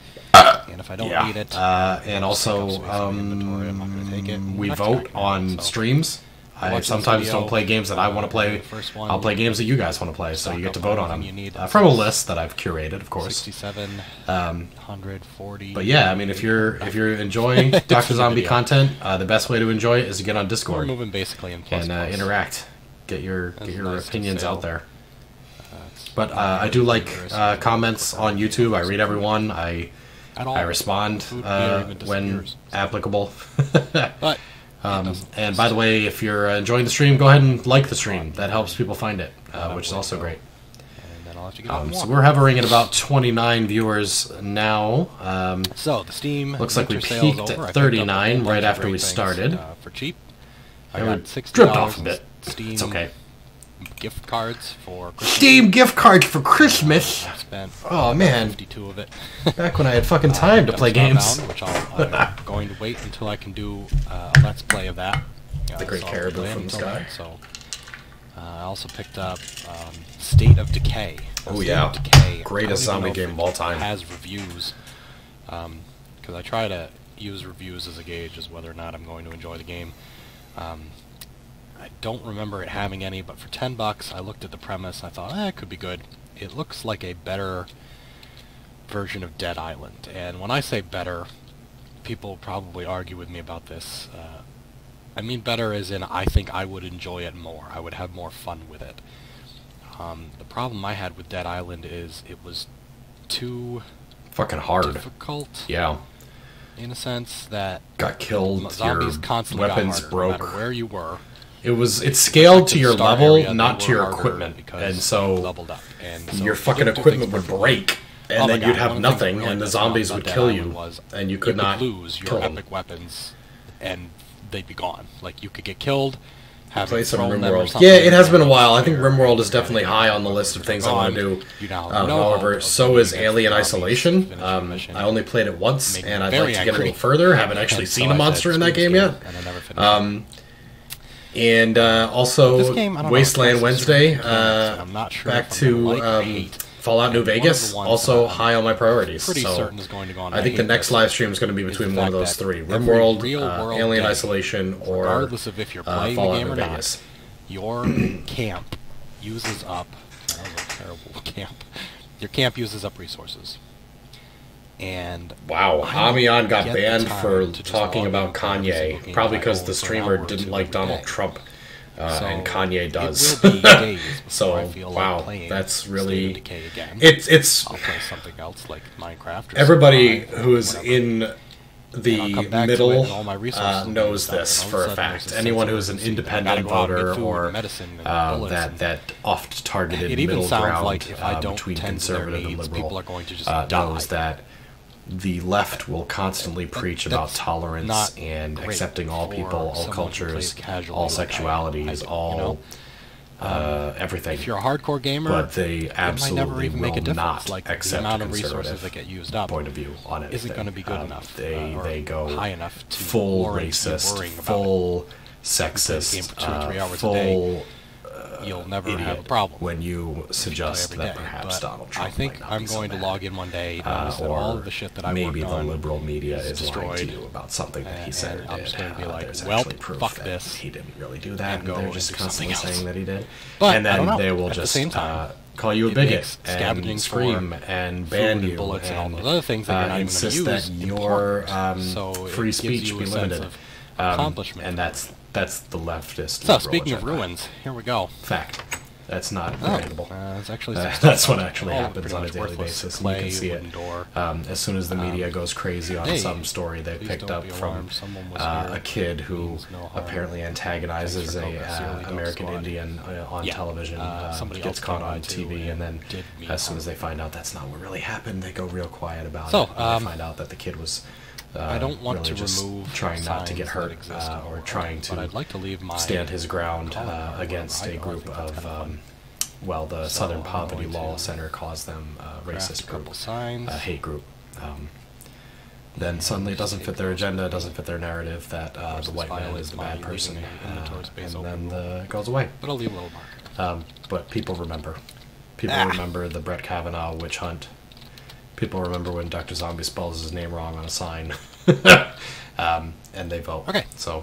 if I don't Yeah, need it, and I'll just take up also space in the inventory. I'm not gonna take it. we Next time vote I on can, so. streams. I Watch this sometimes video, don't play games that I want to play. the first one, I'll play games that you guys want to play, so stock you get to up vote on on everything you them need. from a list that I've curated, of course. 67, 140. But yeah, I mean, if you're enjoying Doctrzombie video. content, the best way to enjoy it is to get on We're Discord moving basically in plus and plus. interact, get your That's nice opinions to out say. there. It's But not I do really like rigorous. comments on YouTube. I read everyone. I at all. I respond Food meter even when disappears. applicable. But And by the way, if you're enjoying the stream, go ahead and like the stream. That helps people find it, which is also great. And then I'll have to get out and walk. So we're hovering at about 29 viewers now. So the Steam Looks like we winter sale's peaked over. I at picked up a whole 39 bunch right of after great we things, started. for cheap. I And got we $60 dripped off a bit. Steam It's okay. gift cards for Christmas. Steam gift cards for Christmas. I spent Oh man, 52 of it. back when I had fucking time to Got play games. Starbound, which I'm going to wait until I can do a Let's Play of that. The Great so I'll Caribou play from the until Sky. then. So I also picked up State of Decay. Oh State yeah, of Decay. greatest I don't zombie even know game if of all it time. has reviews, because I try to use reviews as a gauge as whether or not I'm going to enjoy the game. I don't remember it having any, but for $10 I looked at the premise, I thought, it could be good. It looks like a better version of Dead Island, and when I say better, people probably argue with me about this. I mean better as in I think I would enjoy it more. I would have more fun with it. The problem I had with Dead Island is it was too Fucking hard. difficult, Yeah. in a sense that Got killed. Your zombies constantly weapons got harder, broke. no matter where you were. It's scaled to The your start level, area, not they to were your harder equipment, because and you so leveled up, and so your you fucking didn't do equipment things would perfectly. break, Oh and my then God, you'd have one of the things nothing, that really and the pissed me off zombies about would Dead kill Island you, was and you could not lose kill your them. epic weapons, and they'd be gone. Like you could get killed. Play some thrown them or RimWorld. something, Yeah, it has been a and while. I think you're- RimWorld is definitely high on the list of things I want to do. You now have no However, hope of so is beating Alien against the zombies, Isolation. finish your mission. I only played it once, Made me and I'd very like to get a angry. little further. Haven't actually And seen so a I said, monster in that "Screw game this yet. and I never finished it. And also This game, I don't know, Wasteland it's Wednesday. certain mechanics that I'm not sure Back if I'm gonna to like or hate. Fallout New And one of Vegas, the ones also that I'm high on my priorities. pretty So certain is going to go on I my think the hate next list live stream is going to be is between the one of fact those that three: every RimWorld, real-world Alien day, Isolation, or regardless of if you're playing the Fallout game New or not, Vegas. your camp uses up... That was a terrible camp. Your camp uses up resources. And Wow, I don't Amion got get the banned time for to just talking log about in for every single Kanye, game probably I because own the for an streamer hour or didn't two like every Donald day. Trump, So and Kanye does. It will be days before So, I feel wow, like playing that's State really- of Decay again. It's I'll play something else like Minecraft. Or everybody Survive or who's whatever. in And I'll the come back to it, middle and all my resources will be knows used up, this and all for of a sudden there's fact. a Anyone sense of who's an urgency. I independent gotta go out and get voter food or and medicine and bullets and that oft-targeted it even middle sounds ground like if I don't between tend to their conservative and needs, liberal people are going to just knows die. that the left will constantly preach about That's tolerance not and great accepting all for people, all someone who cultures, plays casually all like I sexualities, do, all you know? everything. If you're a hardcore gamer, But they it might never absolutely even make a will difference. not Like the accept amount a of resources conservative that get used up point of view on anything. isn't going to be good enough. Or They go high enough to full warrant you racist, worrying about it. full game sexist, for 2 or 3 hours a day, full You'll never have a idiot problem. when you suggest every that day. perhaps But Donald Trump I think might not I'm be so going to bad. log in one day, notice that all of the shit that I maybe worked the on liberal media is lying to destroyed, you about something that he said or and I'm did. just going to be like, There's well, actually proof fuck that this, he didn't really do that, and go they're and just do constantly something else. saying that he did. But and I don't then know. they will At the just same time, call you a it bigot makes scavenging and for scream and ban food and you bullets and all and those other things that you're not even insist going to use that your important. So it free gives speech you be a sense limited. of accomplishment. And that's the leftist. So liberal speaking of agenda. ruins, here we go. Fact. That's not Oh, debatable. it's actually That's what actually all happens pretty on a much daily worthless. basis. Clay, And you can see it wooden door. as soon as the media goes crazy on hey, some story they please picked don't up be from alarmed. Someone was here. a kid who Means no harm. apparently antagonizes Thanks for a coming. Sincerely, Dog American Squad. Indian on Yeah. television. Somebody Gets else caught came on by, too, TV, and then did me as soon as harm. they find out that's not what really happened, they go real quiet about So, it. And they find out that the kid was. I don't want really to just remove trying not to get signs hurt that exist in the or world, trying but to I'd like to leave my stand his ground call it against whatever a I group think that's of kinda fun. well, the So Southern I'm Poverty going Law to Center calls them craft racist a couple group, signs. hate group. Then suddenly it doesn't fit their agenda, it doesn't fit their narrative that the white man is the bad person, and then it goes away. But I'll leave a little marker. But people remember. People remember the Brett Kavanaugh witch hunt. People remember when Doctrzombie spells his name wrong on a sign. And they vote. Okay. So,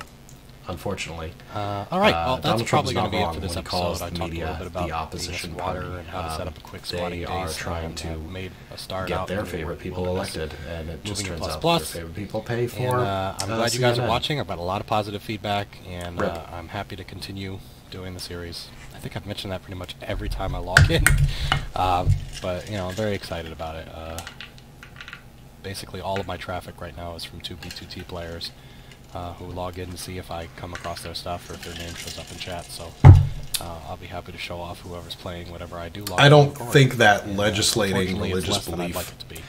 unfortunately. All right. Well, that's Donald Trump probably is going not to be it wrong for this when he calls episode. I the talked a media little bit about the opposition Venus water party. and how to set up a quick squatting They are days, trying and to I've made a start get out their in the favorite people wilderness. elected, and it just Moving in turns out plus. that their favorite people pay for. And I'm glad you guys are CNN. watching. I've got a lot of positive feedback, and Rip. I'm happy to continue doing the series. I think I've mentioned that pretty much every time I log in, but you know, I'm very excited about it. basically all of my traffic right now is from 2B2T players who log in to see if I come across their stuff or if their name shows up in chat. So I'll be happy to show off whoever's playing whatever I do. I don't think that legislating religious than I'd like belief it to be.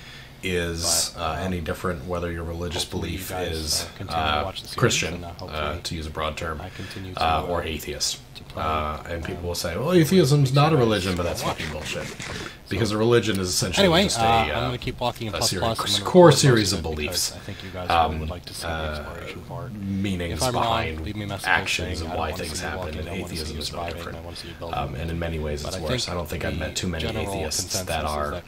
is any different whether your religious belief is Christian, to use a broad term, or atheist. And people will say, well, atheism's not a religion, but that's fucking bullshit. Because a religion is essentially just I'm going to keep walking in core series of beliefs, I think you guys would like to see the exploration part. meanings behind actions and why things happen, and atheism is no different. And in many ways it's worse. I don't think I've met too many atheists that are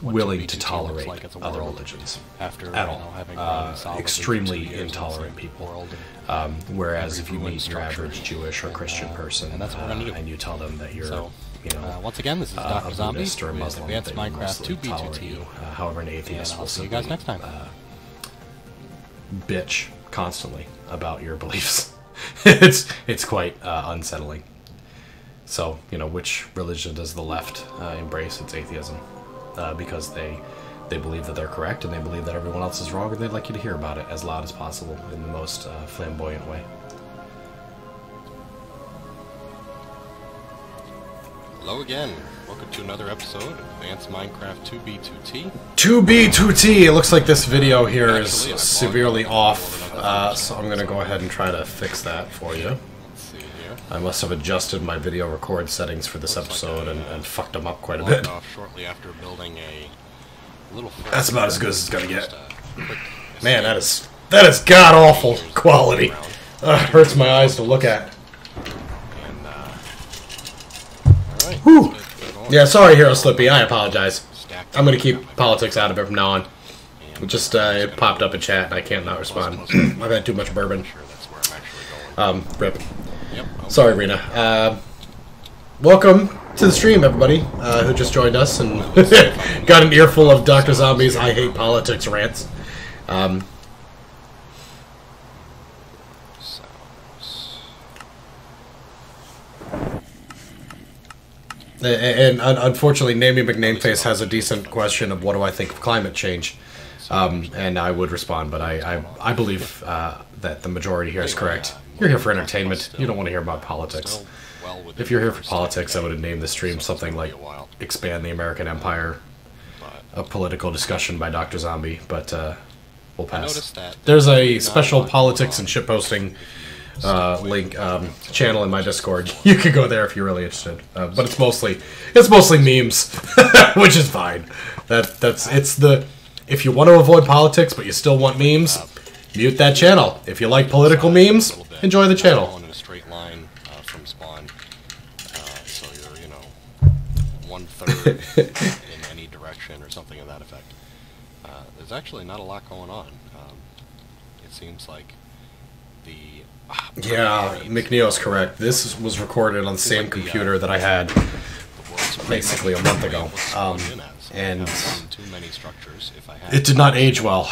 willing to tolerate other religions at all. Extremely intolerant people. Whereas if you meet your average Jewish or Christian person and you tell them that you're, once again, this is Doctrzombie with Advanced Minecraft 2B2T. However, an atheist will see you guys next time. Bitch constantly about your beliefs. it's quite unsettling. So, which religion does the left embrace? It's atheism, because they believe that they're correct and they believe that everyone else is wrong, and they'd like you to hear about it as loud as possible in the most flamboyant way. Hello again. Welcome to another episode of Advanced Minecraft 2B2T. 2B2T! It looks like this video here is severely off, so I'm going to go ahead and try to fix that for you. Let's see here. I must have adjusted my video record settings for this episode and fucked them up quite a bit. Shortly after building a little That's about as good as it's going to get. Man, that is god-awful quality. Hurts my eyes to look at. Whew. Yeah, sorry, Hero Slippy. I apologize. I'm going to keep politics out of it from now on. It popped up in chat, and I can't not respond. I've had too much bourbon. Rip. Sorry, Rena. Welcome to the stream, everybody who just joined us and got an earful of Doctrzombie's I Hate Politics rants. And unfortunately, Namey McNameface has a decent question of what do I think of climate change, and I would respond, but I believe that the majority here is correct. You're here for entertainment. You don't want to hear about politics. If you're here for politics, I would have named the stream something like "Expand the American Empire," a political discussion by Doctrzombie, but we'll pass. There's a special politics and shitposting link channel in my Discord. You could go there if you're really interested, but it's mostly memes, which is fine. If you want to avoid politics but you still want memes, mute that channel. If you like political memes, enjoy the channel. In a straight line from spawn, so you're 1/3 in any direction or something of that effect. There's actually not a lot going on. It seems like yeah, McNeil's correct. This was recorded on the same computer that I had basically a month ago, and it did not age well.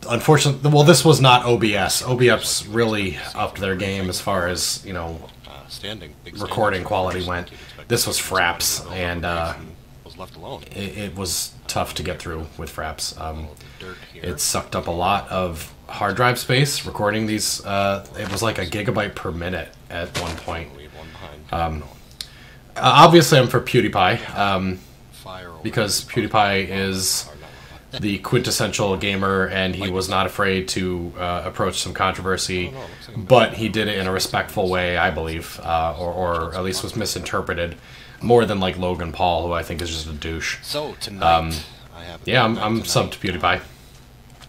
Unfortunately, well, this was not OBS. OBS really upped their game as far as recording quality went. This was Fraps, and it was tough to get through with Fraps. It sucked up a lot of hard drive space recording these. It was like a gigabyte per minute at one point. Obviously I'm for PewDiePie, because PewDiePie is the quintessential gamer, and he was not afraid to approach some controversy, but he did it in a respectful way, I believe, or at least was misinterpreted more than like Logan Paul, who I think is just a douche. So tonight, yeah, I'm sub to PewDiePie.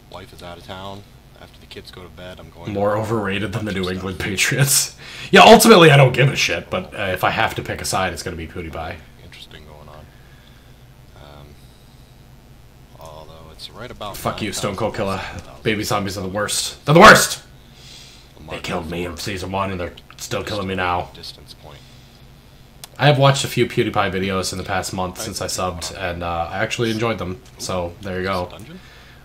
Wife is out of town. After the kids go to bed, I'm going more overrated than the New England Patriots. Yeah, ultimately I don't give a shit, but if I have to pick a side, it's going to be PewDiePie. Interesting going on. Although it's right about. Fuck you, Stone Cold Killer. Baby zombies are the worst. They're the worst. They killed me in season 1, and they're still killing me now. Distance point. I have watched a few PewDiePie videos in the past month since I subbed, and I actually enjoyed them. So there you go.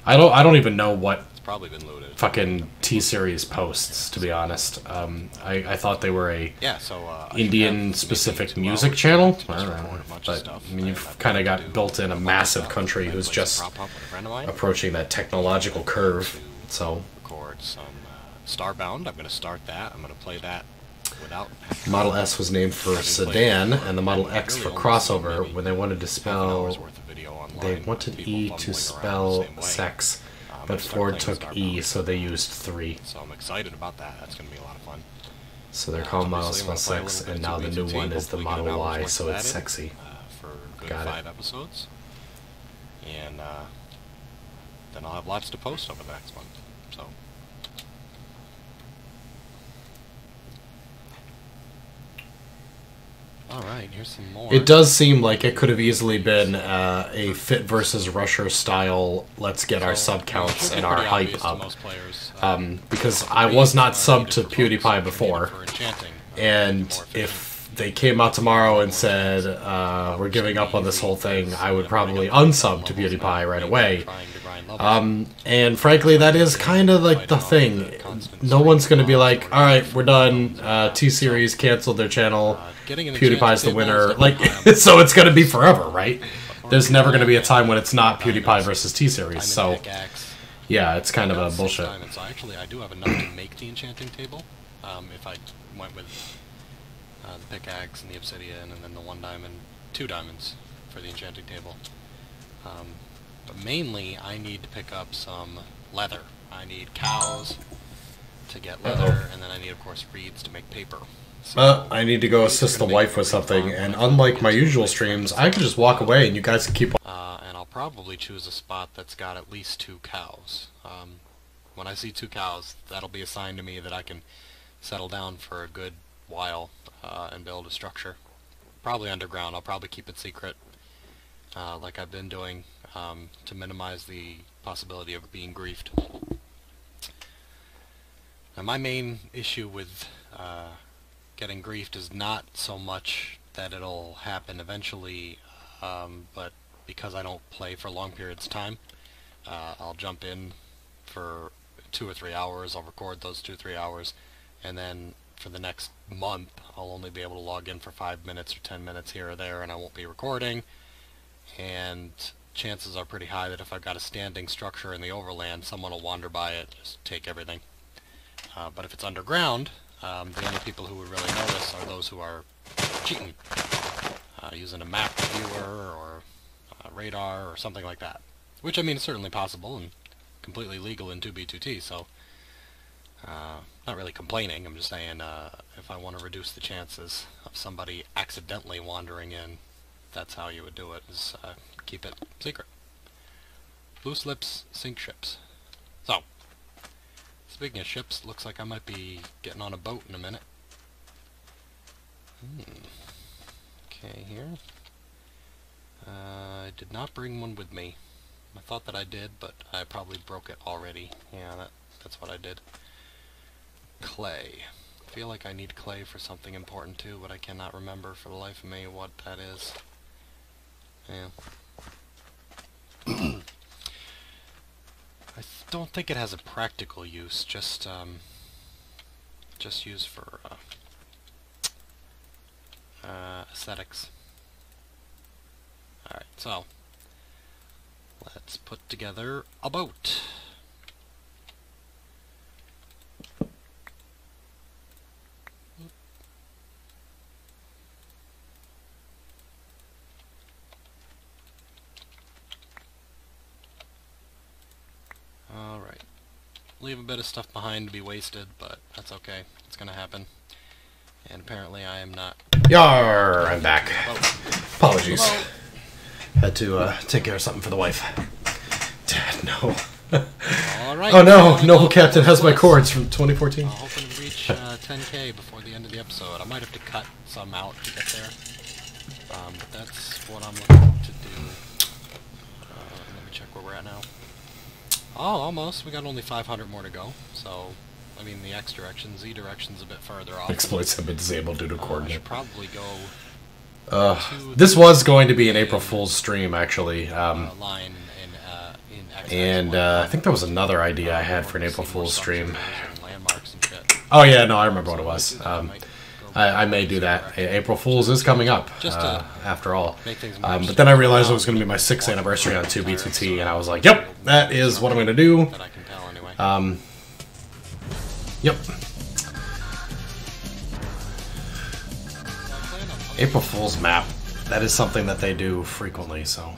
I don't even know what probably been looted. fucking T-Series posts, to be honest. I thought they were a Yeah, so Indian-specific music channel. I don't know, but I mean, you've kind of got built in a massive country who's just approaching that technological curve. So record some Starbound. I'm going to start that. I'm going to play that without. Model S was named for sedan, and the Model X for crossover. When they wanted to spell, they wanted E to spell sex, but Ford took E, so they used 3. So I'm excited about that. That's going to be a lot of fun. So they're called Model S 6, and now the new one is the Model Y, so it's sexy. For a good 5 episodes. And then I'll have lots to post over the next month. So. Alright, here's some more. It does seem like it could have easily been a Fit versus Rusher style, let's get our sub counts and our hype up. Because I was not subbed to PewDiePie before, and if they came out tomorrow and said, we're giving up on this whole thing, I would probably unsub to PewDiePie right away. And frankly, that is kind of like the thing. No one's going to be like, alright, we're done, T-Series canceled their channel, PewDiePie's the winner. Like, so it's going to be forever, right? There's never going to be a time when it's not PewDiePie versus T-Series, so yeah, it's kind of a bullshit. So actually, I do have enough to make the enchanting table, if I went with the pickaxe and the obsidian and then the 1 diamond, 2 diamonds for the enchanting table. But mainly, I need to pick up some leather. I need cows to get leather, and then I need, of course, reeds to make paper. So I need to go assist the wife with something, and unlike my usual streams, I can just walk away and you guys can keep on. And I'll probably choose a spot that's got at least 2 cows. When I see 2 cows, that'll be a sign to me that I can settle down for a good while and build a structure. Probably underground. I'll probably keep it secret, like I've been doing, to minimize the possibility of being griefed. Now, my main issue with getting griefed is not so much that it'll happen eventually, but because I don't play for long periods of time. I'll jump in for 2 or 3 hours, I'll record those 2 or 3 hours, and then for the next month I'll only be able to log in for 5 minutes or 10 minutes here or there, and I won't be recording, and chances are pretty high that if I've got a standing structure in the overland, someone will wander by it, just take everything. But if it's underground, the only people who would really notice are those who are cheating, using a map viewer or radar or something like that. Which, I mean, is certainly possible and completely legal in 2B2T, so not really complaining. I'm just saying if I want to reduce the chances of somebody accidentally wandering in, that's how you would do it, is keep it secret. Loose lips sink ships. So, speaking of ships, looks like I might be getting on a boat in a minute. Okay, here. I did not bring one with me. I thought that I did, but I probably broke it already. Yeah, that's what I did. Clay. I feel like I need clay for something important too, but I cannot remember for the life of me what that is. Yeah. I don't think it has a practical use, just used for aesthetics. Alright, so let's put together a boat. Alright. Leave a bit of stuff behind to be wasted, but that's okay. It's gonna happen. And apparently I am not... Yar! I'm back. Apologies. Had to take care of something for the wife. Dad, no. Alright. Oh no, no Captain has my cords from 2014. I'm hoping to reach 10k before the end of the episode. I might have to cut some out to get there. But that's what I'm looking to do. Let me check where we're at now. Oh, almost. We got only 500 more to go. So, I mean, the X direction, Z direction's a bit further off. Exploits have been disabled due to I coordinate. should probably go... This was going to be an April Fool's stream, actually. line in And I think there was another idea I had for an April Fool's stream. Landmarks and shit. Oh yeah, no, I remember what it was. I may do that. April Fool's is coming up, after all. But then I realized it was going to be my 6th anniversary on 2B2T, and I was like, yep, that is what I'm going to do. That I can tell anyway. Yep. April Fool's map. That is something that they do frequently, so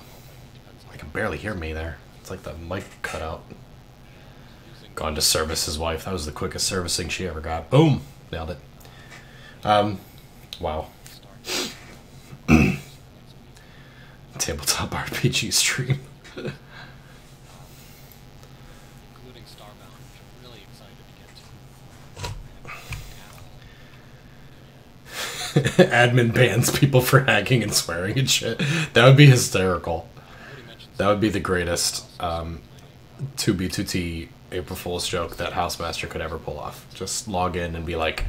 I can barely hear me there. It's like the mic cut out. Gone to service his wife. That was the quickest servicing she ever got. Boom! Nailed it. Wow. Tabletop RPG stream. Including Starbound, which I'm really excited to get to. Admin bans people for hacking and swearing and shit. That would be hysterical. That would be the greatest 2B2T April Fool's joke that Housemaster could ever pull off. Just log in and be like,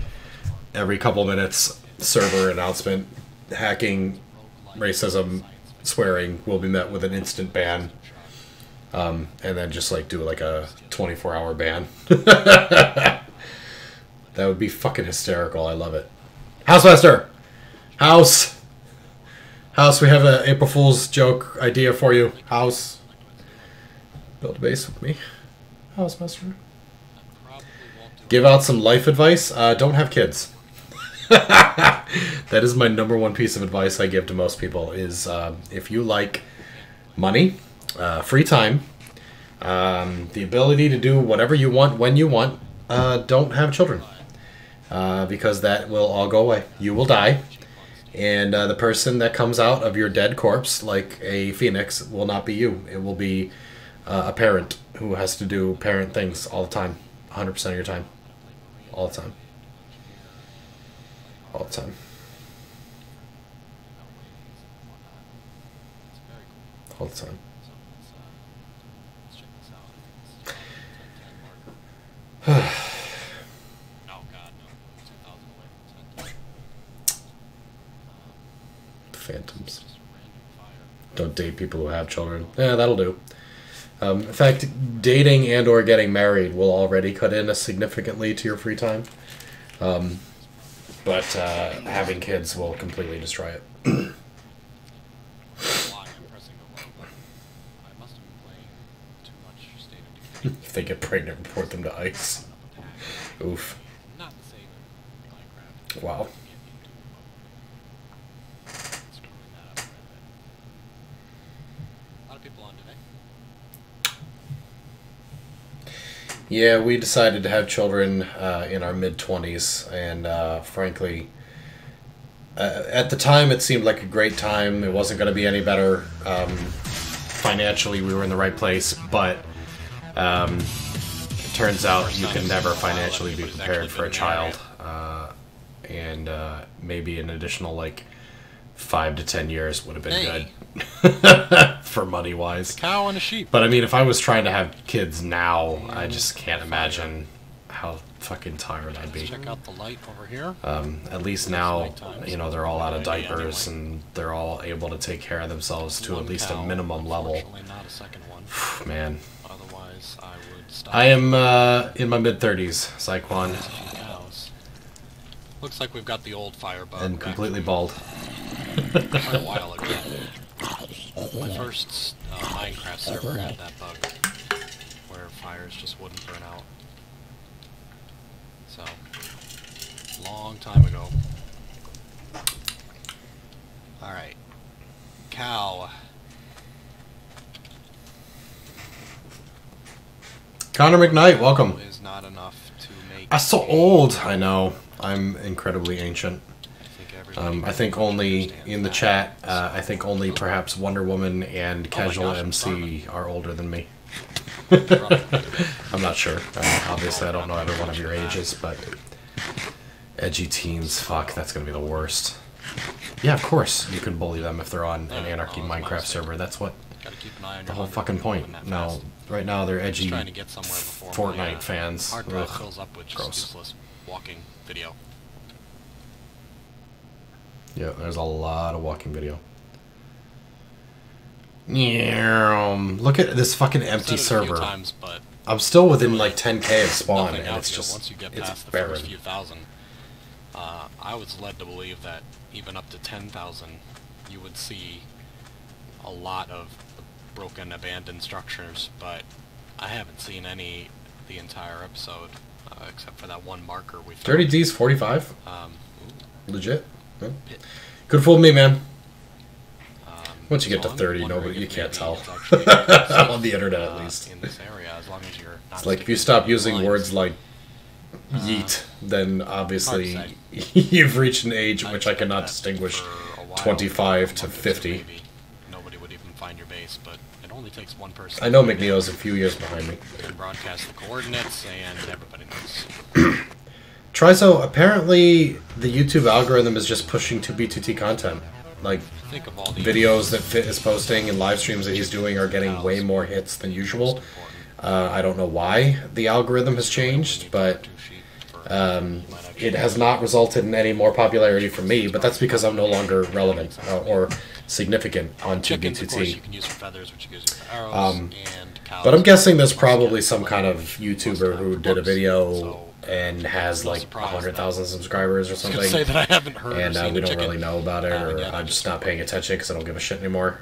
every couple minutes, server announcement, hacking, racism, swearing will be met with an instant ban. And then just like do like a 24-hour ban. That would be fucking hysterical. I love it. Housemaster! House! House, we have an April Fool's joke idea for you. House. Build a base with me. Housemaster. Give out some life advice. Don't have kids. That is my #1 piece of advice I give to most people is if you like money, free time, the ability to do whatever you want when you want, don't have children. Because that will all go away. You will die. And the person that comes out of your dead corpse, like a phoenix, will not be you. It will be a parent who has to do parent things all the time. 100% of your time. All the time. All the time. All the time. Phantoms. Don't date people who have children. Yeah, that'll do. In fact, dating and or getting married will already cut in significantly to your free time. But having kids will completely destroy it. If they get pregnant, report them to ICE. Oof. Wow. Yeah, we decided to have children in our mid-20s, and frankly, at the time it seemed like a great time. It wasn't going to be any better. Financially, we were in the right place, but it turns out you can never financially be prepared for a child, and maybe an additional, like, 5 to 10 years would have been good. For money-wise. Cow and a sheep. But I mean, if I was trying to have kids now, I just can't imagine how fucking tired I'd be. Check out the light over here. At least now, you know, they're all out of diapers and they're all able to take care of themselves to at least a minimum level. Man. Otherwise, I would stop. I am in my mid-30s, Saquon. Looks like we've got the old firebug. And completely bald. Quite a while ago. My first Minecraft server had that bug, where fires just wouldn't burn out. So, long time ago. Alright. Cow. Connor McKnight, welcome. Is not enough to make I'm so old. I know. I'm incredibly ancient. I think only in the chat, I think only perhaps Wonder Woman and Casual MC are older than me. I'm not sure. Obviously, I don't know every one of your ages, but edgy teens, fuck, that's going to be the worst. Yeah, of course, you can bully them if they're on an Anarchy Minecraft server. That's what the whole fucking point. Now, right now, they're edgy Fortnite fans. Ugh, gross. Walking video. Yeah, there's a lot of walking video. Look at this fucking empty server. Times, but I'm still within like 10k of spawn, and it's here. just Once you get it's past the barren. first few thousand, I was led to believe that even up to 10,000, you would see a lot of broken, abandoned structures, but I haven't seen any the entire episode, except for that one marker we found. Dirty D's 45? Legit? Yeah. Pit. Could fool me, man. Once you get to 30, nobody, you can't tell. On the internet, at least. In this area, as long as you're not It's like if you stop using words like yeet, then obviously you've reached an age in which I cannot distinguish 25 to 50. Maybe nobody would even find your base, but it only takes one person. I know McNeil's a few years behind me. You can broadcast the coordinates, and everybody knows. Triso, apparently the YouTube algorithm is just pushing 2B2T content. Like, Think of all the videos that Fit is posting and live streams that he's doing are getting way more hits than usual. I don't know why the algorithm has changed, but it has not resulted in any more popularity for me, but that's because I'm no longer relevant or significant on 2B2T. But I'm guessing there's probably some kind of YouTuber who did a video and has like 100,000 subscribers or something, say that I haven't heard and we don't really know about it, or I'm just not paying attention because I don't give a shit anymore.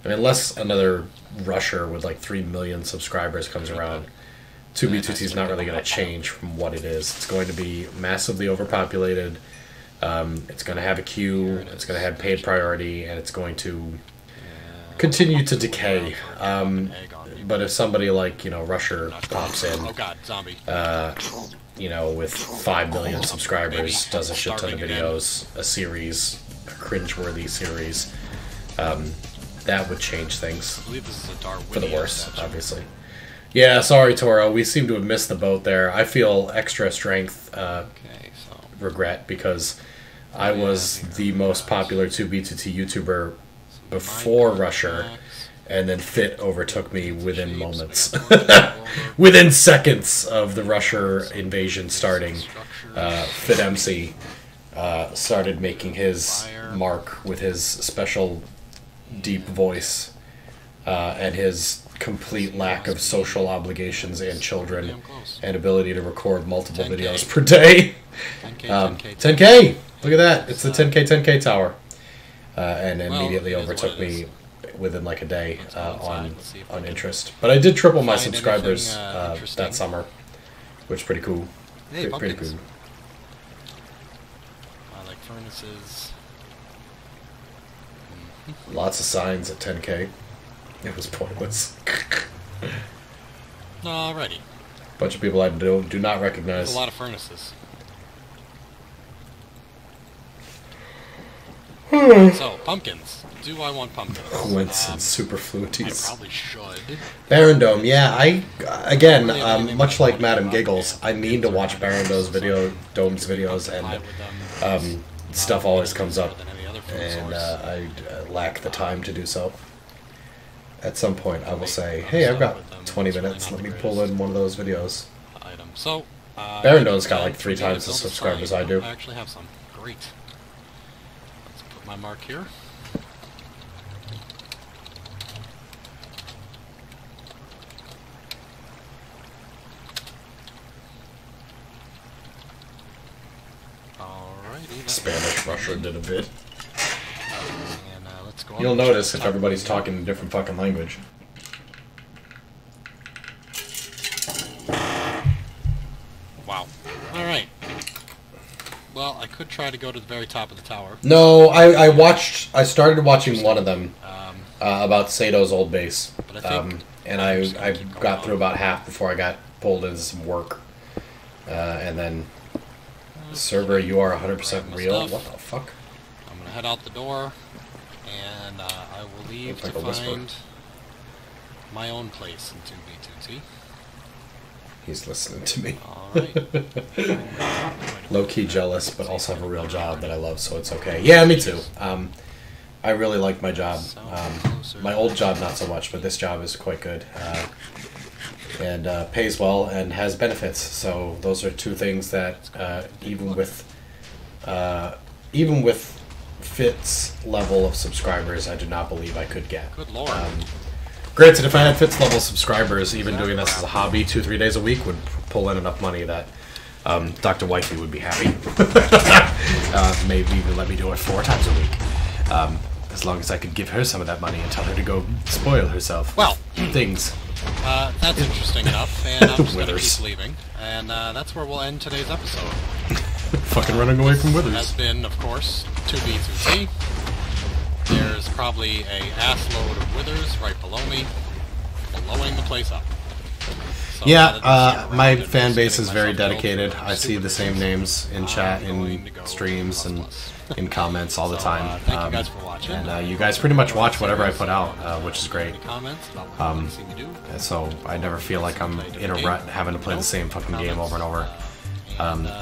I mean, unless another rusher with like 3 million subscribers comes around, 2B2T is not really going to change from what it is. It's going to be massively overpopulated. It's going to have a queue. It's going to have paid priority, and it's going to continue to decay. But if somebody like, you know, Rusher pops in, you know, with 5 million subscribers, does a shit ton of videos, a series, a cringeworthy series, that would change things for the worse, obviously. Yeah, sorry, Toro. We seem to have missed the boat there. I feel extra strength regret because I was the most popular 2B2T YouTuber before Rusher, and then Fit overtook me within moments. Within seconds of the Rusher invasion starting, Fit MC started making his mark with his special deep voice and his complete lack of social obligations and children and ability to record multiple videos per day. 10K! Look at that! It's the 10K tower. And immediately overtook me within like a day on interest. But I did triple my subscribers that summer, which is pretty cool. Hey, pretty cool. I like furnaces. Lots of signs at 10K. It was pointless. Alrighty. Bunch of people I do not recognize. There's a lot of furnaces. So, pumpkins. Do I want pumpkins? Wince and superfluities. I probably should. Baron Dome, yeah. Again, much like Madam Giggles, I mean to watch Baron Dome's videos, and stuff always comes up, and I lack the time to do so. At some point, I will say, hey, I've got 20 minutes, let me pull in one of those videos. So, Baron Dome's got like 3 times the subscribers I do. I actually have some. Great. Let's put my mark here. Spanish Russia did a bit. And, let's go You'll notice if everybody's talking a different fucking language. Wow. Alright. Well, I could try to go to the very top of the tower. No, I started watching one of them about Sato's old base. And I got through about half before I got pulled into some work. And then server, you are 100% real. What the fuck? I'm gonna head out the door, and I will leave to find my own place in 2B2T. He's listening to me. Alright. Low-key jealous, but also have a real job that I love, so it's okay. Yeah, me too. I really like my job. My old job, not so much, but this job is quite good. And pays well and has benefits. So those are 2 things that even with Fitz level of subscribers, I do not believe I could get. Good lord. Granted, if I had Fitz level subscribers, even doing this as a hobby 2-3 days a week would pull in enough money that Dr. Wifey would be happy. Maybe even let me do it 4 times a week. As long as I could give her some of that money and tell her to go spoil herself. Well, things. That's interesting enough, and I'm just going to keep leaving. And that's where we'll end today's episode. Fucking running away from Withers. Has been, of course, 2B through C. There's probably a assload of Withers right below me, blowing the place up. So yeah, my fan base is very dedicated. I see the same names in chat, in streams, and in comments all the time. Thank you guys for watching. And you guys pretty much watch whatever I put out, which is great. So I never feel like I'm in a rut having to play the same fucking game over and over.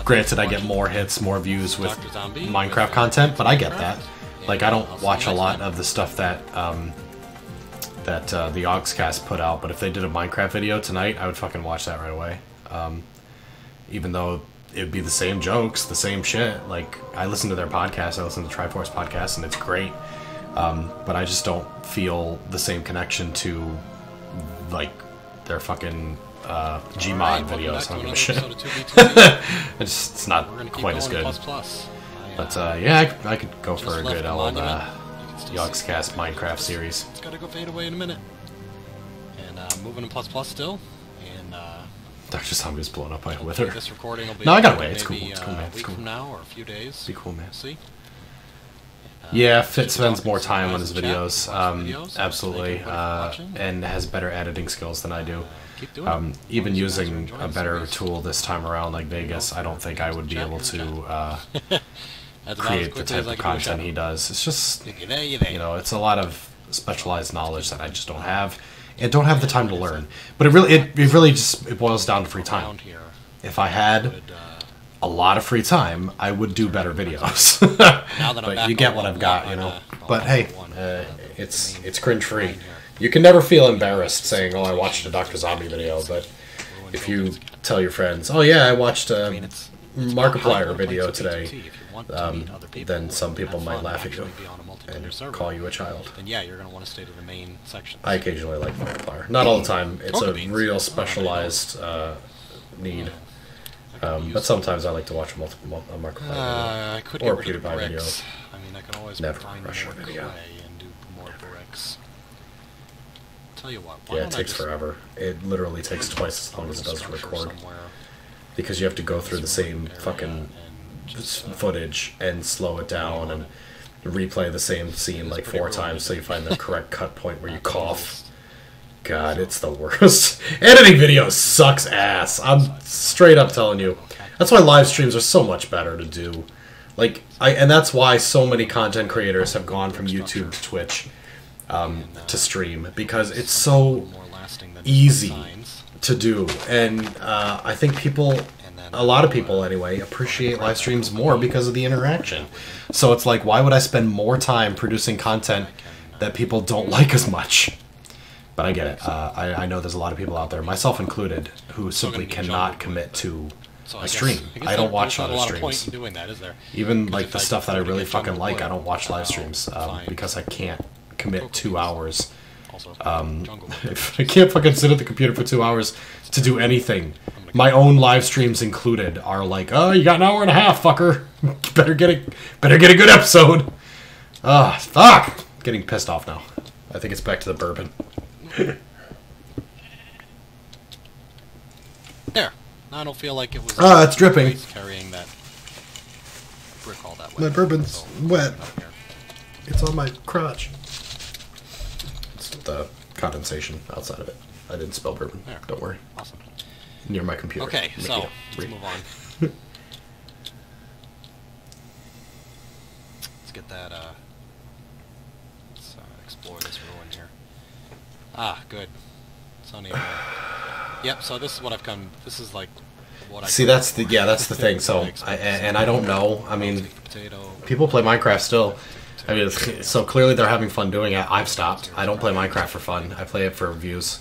Granted, I get more hits, more views with Minecraft content, but I get that. Like, I don't watch a lot of the stuff that the Augscast put out, but if they did a Minecraft video tonight, I would fucking watch that right away. Even though it would be the same jokes, the same shit. Like, I listen to their podcast, I listen to Triforce podcast, and it's great. But I just don't feel the same connection to, like, their fucking Gmod videos. I don't give a shit. It's not quite as good. But yeah, I could go for a good old Yogscast Minecraft series. It's gotta go fade away in a minute. And moving in ++ still. And Doctrzombie was blown up by a wither. This recording will be no, I got away. It's cool. It's cool, man. A week from now or a few days. Be cool, man. See. Yeah, Fit spends more time on his videos, absolutely, and has better editing skills than I do. Even using a better tool this time around, like Vegas, I don't think I would be able to create the type of content he does. It's just, you know, it's a lot of specialized knowledge that I just don't have, and don't have the time to learn. But it really just boils down to free time. If I had a lot of free time, I would do better videos. But you get what I've got, you know. But hey, it's cringe free. You can never feel embarrassed saying, "Oh, I watched a Doctrzombie video." But if you tell your friends, "Oh yeah, I watched a Markiplier video today," then some people might laugh at you and call you a child. Then yeah, you're gonna want to stay to the main section. I occasionally like Markiplier, not all the time. It's a real specialized need. But sometimes I like to watch multiple Markiplier videos or PewDiePie videos. I mean, I can always never find rush a more video and do more bricks. Tell you what, yeah, it takes forever. It literally takes twice as long as it does to record, because you have to go through the same fucking footage and slow it down and replay the same scene like 4 times so you find the correct cut point where you cough. God, it's the worst. Editing videos sucks ass. I'm straight up telling you. That's why live streams are so much better to do. Like, and that's why so many content creators have gone from YouTube to Twitch to stream, because it's so easy to do. And I think a lot of people anyway, appreciate live streams more because of the interaction. So it's like, why would I spend more time producing content that people don't like as much? But I get it. I know there's a lot of people out there, myself included, who simply cannot commit to a stream. I don't watch other streams. Even like the stuff that I really fucking like, I don't watch live streams because I can't commit 2 hours. If I can't fucking sit at the computer for 2 hours to do anything, my own live streams included are like, oh, you got an hour and a half, fucker. better get a good episode. Ah, fuck. Getting pissed off now. I think it's back to the bourbon. There. I don't feel like it was. It's dripping. Carrying that brick all that way. My bourbon's wet. It's on my crotch. It's the condensation outside of it. I didn't spill bourbon. There. Don't worry. Awesome. Near my computer. Okay, so let's move on. Let's get that. Let's explore this ruin here. Ah, good. Sunny. Yep. So this is what I've come. This is like what I see. That's the thing. So I don't know. I mean, people play Minecraft still. I mean, so clearly they're having fun doing it. I've stopped. I don't play Minecraft for fun. I play it for views.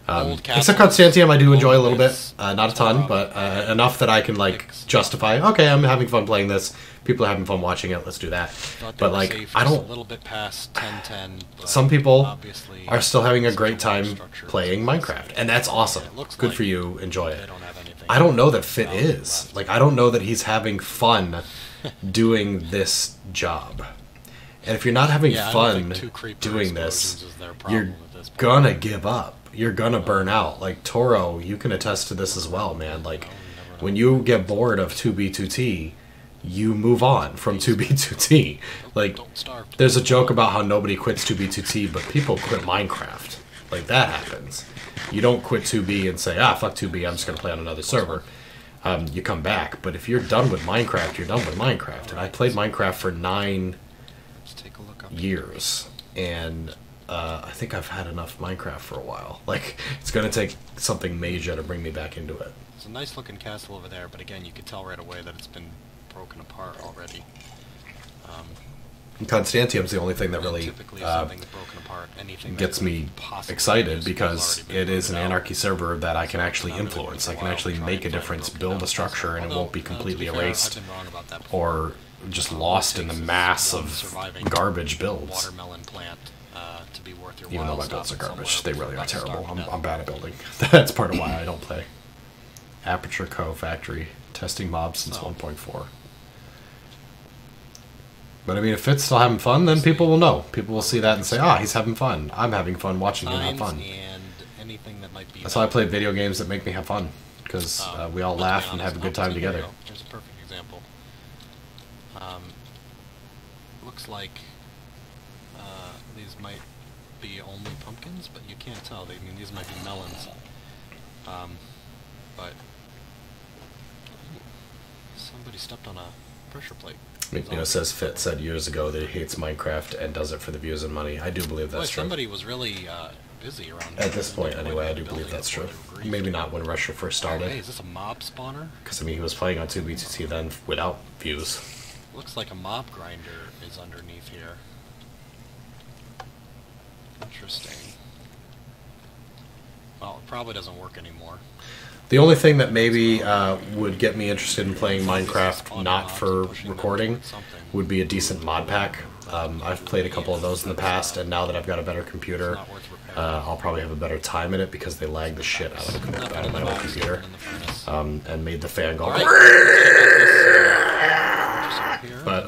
Old Except castles, Constantium, I do enjoy a little bit. moments, Not a ton, but enough that I can like justify. Okay, I'm having fun playing this. People are having fun watching it. Let's do that. thought they But were like, safe I just don't. a little bit past 10:10. But Some people obviously are still having a it's great much more time structured. playing Minecraft, and that's awesome. It looks Good like for you. Enjoy They it. don't have anything. I don't know that Fit else is. left. Like, I don't know that he's having fun doing this job. And if you're not having Yeah, I don't fun think two creeper doing this, explosions is their problem you're at this point. gonna give up. You're gonna burn out. Like, Toro, you can attest to this as well, man. Like, when you get bored of 2B2T, you move on from 2B2T. Like, Don't starve. there's a joke about how nobody quits 2B2T, but people quit Minecraft. Like, that happens. You don't quit 2B and say, ah, fuck 2B, I'm just going to play on another server. You come back. But if you're done with Minecraft, you're done with Minecraft. And I played Minecraft for 9 Let's take a look up. years. And I think I've had enough Minecraft for a while. Like, it's going to take something major to bring me back into it. It's a nice looking castle over there, but again, you could tell right away that it's been broken apart already. And Constantium's the only thing that really typically, if something's broken apart, anything gets that me possibly excited is because already been it is an moved out. anarchy server that I can actually Not really influence. I can worthwhile actually trying make to a find difference, broken build down a structure, and it Although, won't be to be completely fair, erased I've been wrong about that before. or just All it lost in the takes is mass one of surviving garbage builds. watermelon plant to be worth your Even while. though my builds are stopping garbage, somewhere they really are not to starve terrible. to I'm death. bad at building. That's part of why I don't play. Aperture Co. Factory testing mobs since So. 1.4. But I mean, if it's still having fun, then people will know. People will see that and say, ah, he's having fun. I'm having fun watching him have fun. And anything that might be That's why I play video games that make me have fun. Because we all well, to laugh be and honest, have a good time here we together. go. Here's a perfect example. Looks like these might be only pumpkins, but you can't tell. I mean, these might be melons. But somebody stepped on a pressure plate. You know, says Fit said years ago that he hates Minecraft and does it for the views and money. I do believe Boy, that's true. somebody was really busy around At this point, building anyway, I a do believe building that's true. before they agreed Maybe to not it. when Russia first Oh, hey, started. is this a mob spawner? Because, I mean, he was playing on 2B2T then without views. Looks like a mob grinder is underneath here. Interesting. Well, it probably doesn't work anymore. The only thing that maybe would get me interested in playing Minecraft, not for recording, would be a decent mod pack. I've played a couple of those in the past, and now that I've got a better computer, I'll probably have a better time in it because they lag the shit out of my old computer, and made the fan go. But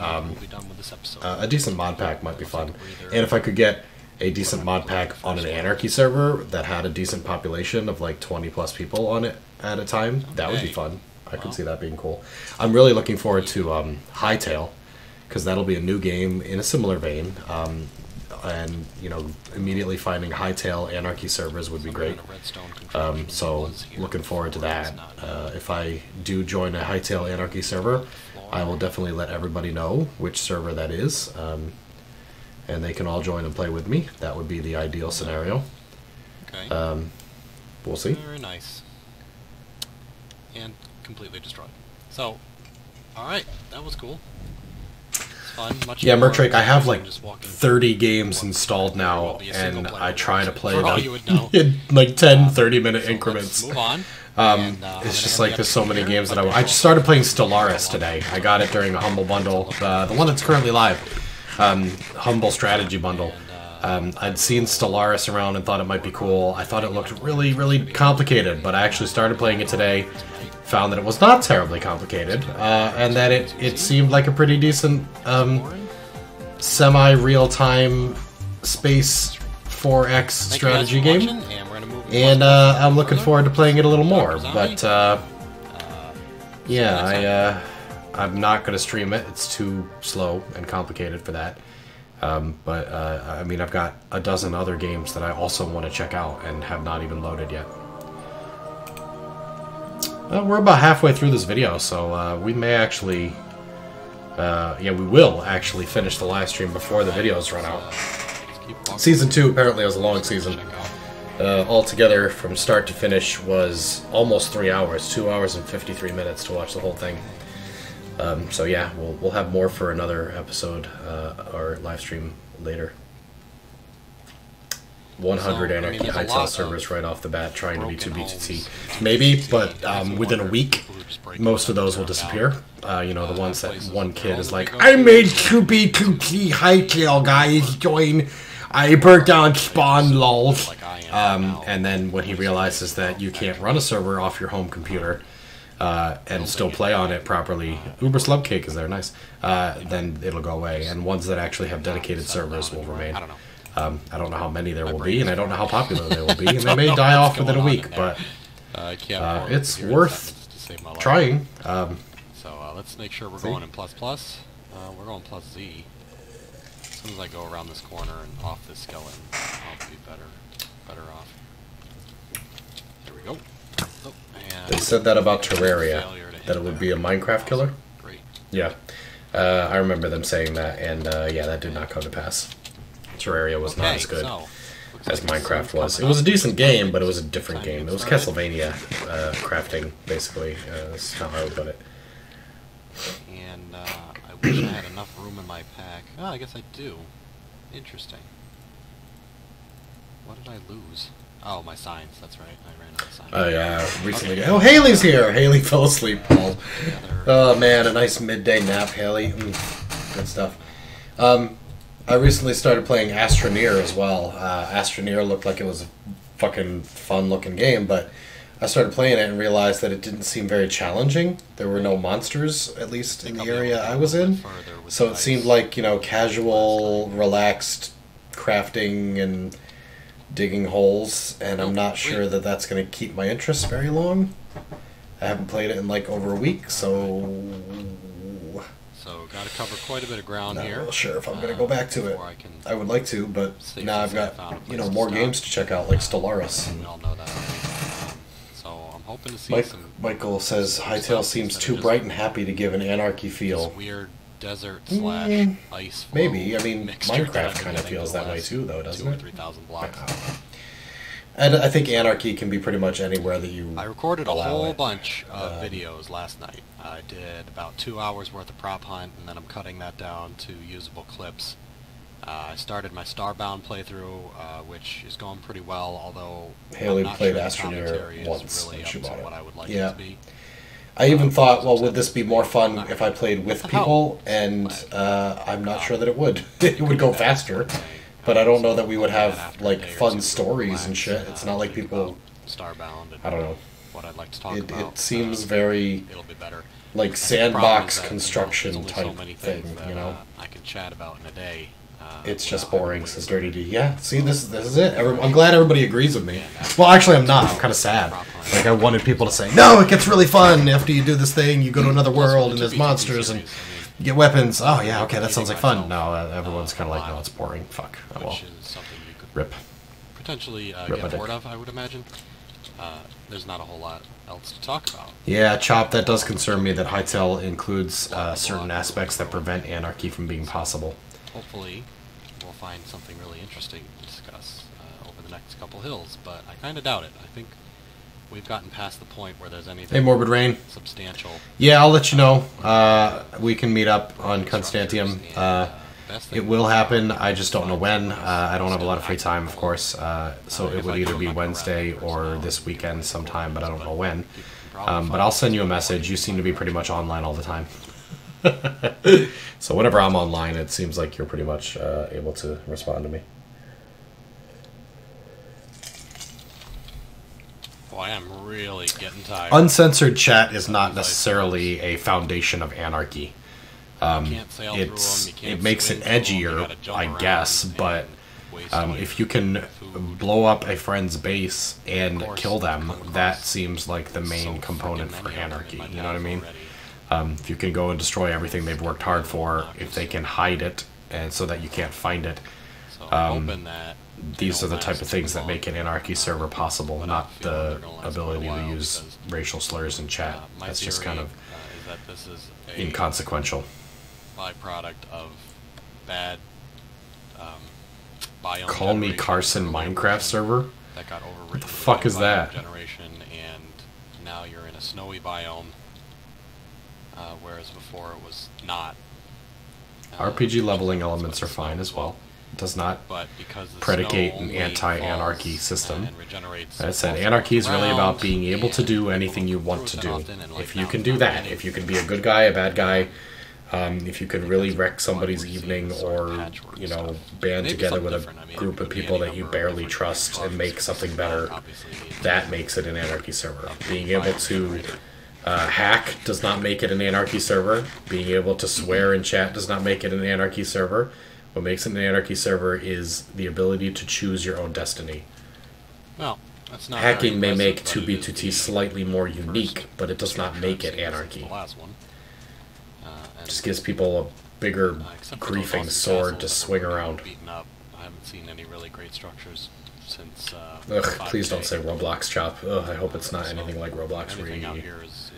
a decent mod pack might be fun, and if I could get a decent mod pack on an anarchy server that had a decent population of like 20 plus people on it at a time, that would be fun. I could see that being cool. I'm really looking forward to Hightail, because that'll be a new game in a similar vein. And, you know, immediately finding Hightail anarchy servers would be great. So, looking forward to that. If I do join a Hightail anarchy server, I will definitely let everybody know which server that is. And they can all join and play with me. That would be the ideal scenario. Okay. We'll see. Very nice. And completely destroyed. So, alright, that was cool. It's fun. Much Yeah, more Mertrake, I have like just walking 30 games installed now, be a single and player I try to version, play for all you would know. them in like 10, 30-minute So increments. let's move on. And, I'm It's gonna just end like the there's so episode many here, games that but I just started playing Stellaris today. I got it during a Humble Bundle, the one that's currently live, Humble Strategy Bundle. I'd seen Stellaris around and thought it might be cool. I thought it looked really, really complicated, but I actually started playing it today, found that it was not terribly complicated, and that it seemed like a pretty decent semi-real-time space 4X strategy game. And I'm looking forward to playing it a little more, but yeah, I'm not going to stream it. It's too slow and complicated for that. But I mean, I've got a dozen other games that I also want to check out and have not even loaded yet. We're about halfway through this video, so we may actually, yeah, we will actually finish the live stream before the videos run out. Season 2 apparently was a long season. Altogether, from start to finish, was almost 3 hours, 2 hours and 53 minutes to watch the whole thing. So yeah, we'll have more for another episode or live stream later. 100 So, I Anarchy mean, there's a Hightail lot servers of right off the bat trying to be broken 2B2C. homes. Maybe, See, but makes me within a wonder week, if we were just breaking most of them those will and tearing them disappear. You know, the ones that places one that kid they're is only like, gonna go I to. made 2B2C Hightail, guys, join. I burnt down spawn, lols. Like I am now. And then when he realizes that you can't run a server off your home computer and still play on it properly, Uber Slub Cake is there, nice, then it'll go away. And ones that actually have dedicated servers will remain. I don't know. I don't know how many there will be, and I don't know how popular they will be, and they may die off within a week, but it's worth trying. So let's make sure we're going in plus plus. We're going plus Z. As soon as I go around this corner and off this skeleton, I'll be better off. There we go. Oh, and They said that about Terraria, that it would be a Minecraft killer. Great. Yeah, I remember them saying that, and yeah, that did not come to pass. Terraria was not as good as Minecraft was. It was a decent game, but it was a different game. It was Castlevania crafting, basically. That's how I would put it. And I wish I had enough room in my pack. Oh, I guess I do. Interesting. What did I lose? Oh, my signs. That's right. I ran out of signs. Oh yeah, recently. Okay. Oh, Haley's here. Haley fell asleep, Paul. Oh man, a nice midday nap, Haley. Good stuff. I recently started playing Astroneer as well. Astroneer looked like it was a fucking fun-looking game, but I started playing it and realized that it didn't seem very challenging. There were no monsters, at least in the area I was in. So it seemed like, you know, casual, relaxed crafting and digging holes, and I'm not sure that that's going to keep my interest very long. I haven't played it in like over a week, so... So, got to cover quite a bit of ground here. Not real sure if I'm going to go back to it. I would like to, but now I've got, you know, more games to check out, like Stellaris. We all know that already. So, I'm hoping to see some... Michael says, Hightail seems too bright and happy to give an anarchy feel. This weird desert slash ice flow. Maybe. I mean, Minecraft kind of feels that way too, though, doesn't it? 2,000 or 3,000 blocks. And I think anarchy can be pretty much anywhere that you I recorded a allow whole it. bunch of videos last night. I did about 2 hours worth of prop hunt, and then I'm cutting that down to usable clips. I started my Starbound playthrough, which is going pretty well, although Haley I'm not played sure the Astroneer commentary is once really when up she to bought it. what I would like Yeah. it to be. I even thought, well, would this be more fun if I played with What the hell? people? And I'm not sure that it would. It would go faster, but I don't know that we would have like fun stories and shit. It's not like people. Starbound and I don't know. what I'd like to talk about. It seems very It'll be better. like The problem sandbox is that, construction there's only type so many thing, things that, you know. I can chat about in a day. It's just boring, says Dirty D. Yeah, see, this is it. I'm glad everybody agrees with me. Well, actually, I'm not. I'm kind of sad. Like, I wanted people to say, no, it gets really fun after you do this thing. You go to another world, and there's monsters, and you get weapons. Oh, yeah, okay, that sounds like fun. No, everyone's kind of like, no, it's boring. Fuck. Oh, well. Which is something you could Rip. potentially Rip my get bored dick. of, I would imagine. There's not a whole lot else to talk about. Yeah, Chop, that does concern me that Hightail includes certain aspects that prevent anarchy from being possible. Hopefully, we'll find something really interesting to discuss over the next couple hills, but I kind of doubt it. I think we've gotten past the point where there's anything Hey, Morbid Rain. substantial. Yeah, I'll let you know. We can meet up on Constantium. It will happen. I just don't know when. I don't have a lot of free time, of course. So it would either be Wednesday or this weekend sometime, but I don't know when. But I'll send you a message. You seem to be pretty much online all the time. So whenever I'm online, it seems like you're pretty much able to respond to me. Boy, I'm really getting tired. Uncensored chat is not necessarily a foundation of anarchy. Can't sail through 'em, you can't It makes swim it through 'em, you edgier, gotta jump I around guess, and but waste all if your you can food. blow up a friend's base and Of course, kill them, come that across seems like the so main component freaking for many of them in anarchy. my You know what I path mean? already. If you can go and destroy everything they've worked hard for, if they can hide it, and so that you can't find it, So I'm hoping that these are don't the type last of things too that make long. an anarchy server possible, But I not feel the they're gonna last quite a ability to while use because, racial slurs in chat. my That's just theory, kind of is that this is a inconsequential. byproduct of bad biome Call me generation Carson earlier Minecraft version server? that got overwritten What the with fuck bad is biome that? generation, and now you're in a snowy biome, whereas before it was not. RPG leveling That's elements what are fine snow as is. well. does not but because the predicate snow an only anti-anarchy falls, system. and regenerates As I said, all anarchy is really around, about being able to do and anything you want to cruise do. often, and, like, If you now can it's do not that, raining. if you can be a good guy, a bad guy, if you can really wreck somebody's evening, or, you know, band together with a group of people that you barely trust and make something better, that makes it an anarchy server. Being able to hack does not make it an anarchy server. Being able to swear in chat does not make it an anarchy server. What makes it an anarchy server is the ability to choose your own destiny. Well, that's not Hacking may make but it is 2B2T the slightly more unique, but it does not make it the anarchy. last one. It just gives people a bigger except for those griefing awesome sword castles to that swing were around. beaten up. I haven't seen any really great structures since. Ugh, 5K. please don't say Roblox chop. Ugh, I hope it's not anything like Roblox where Everything out you... here is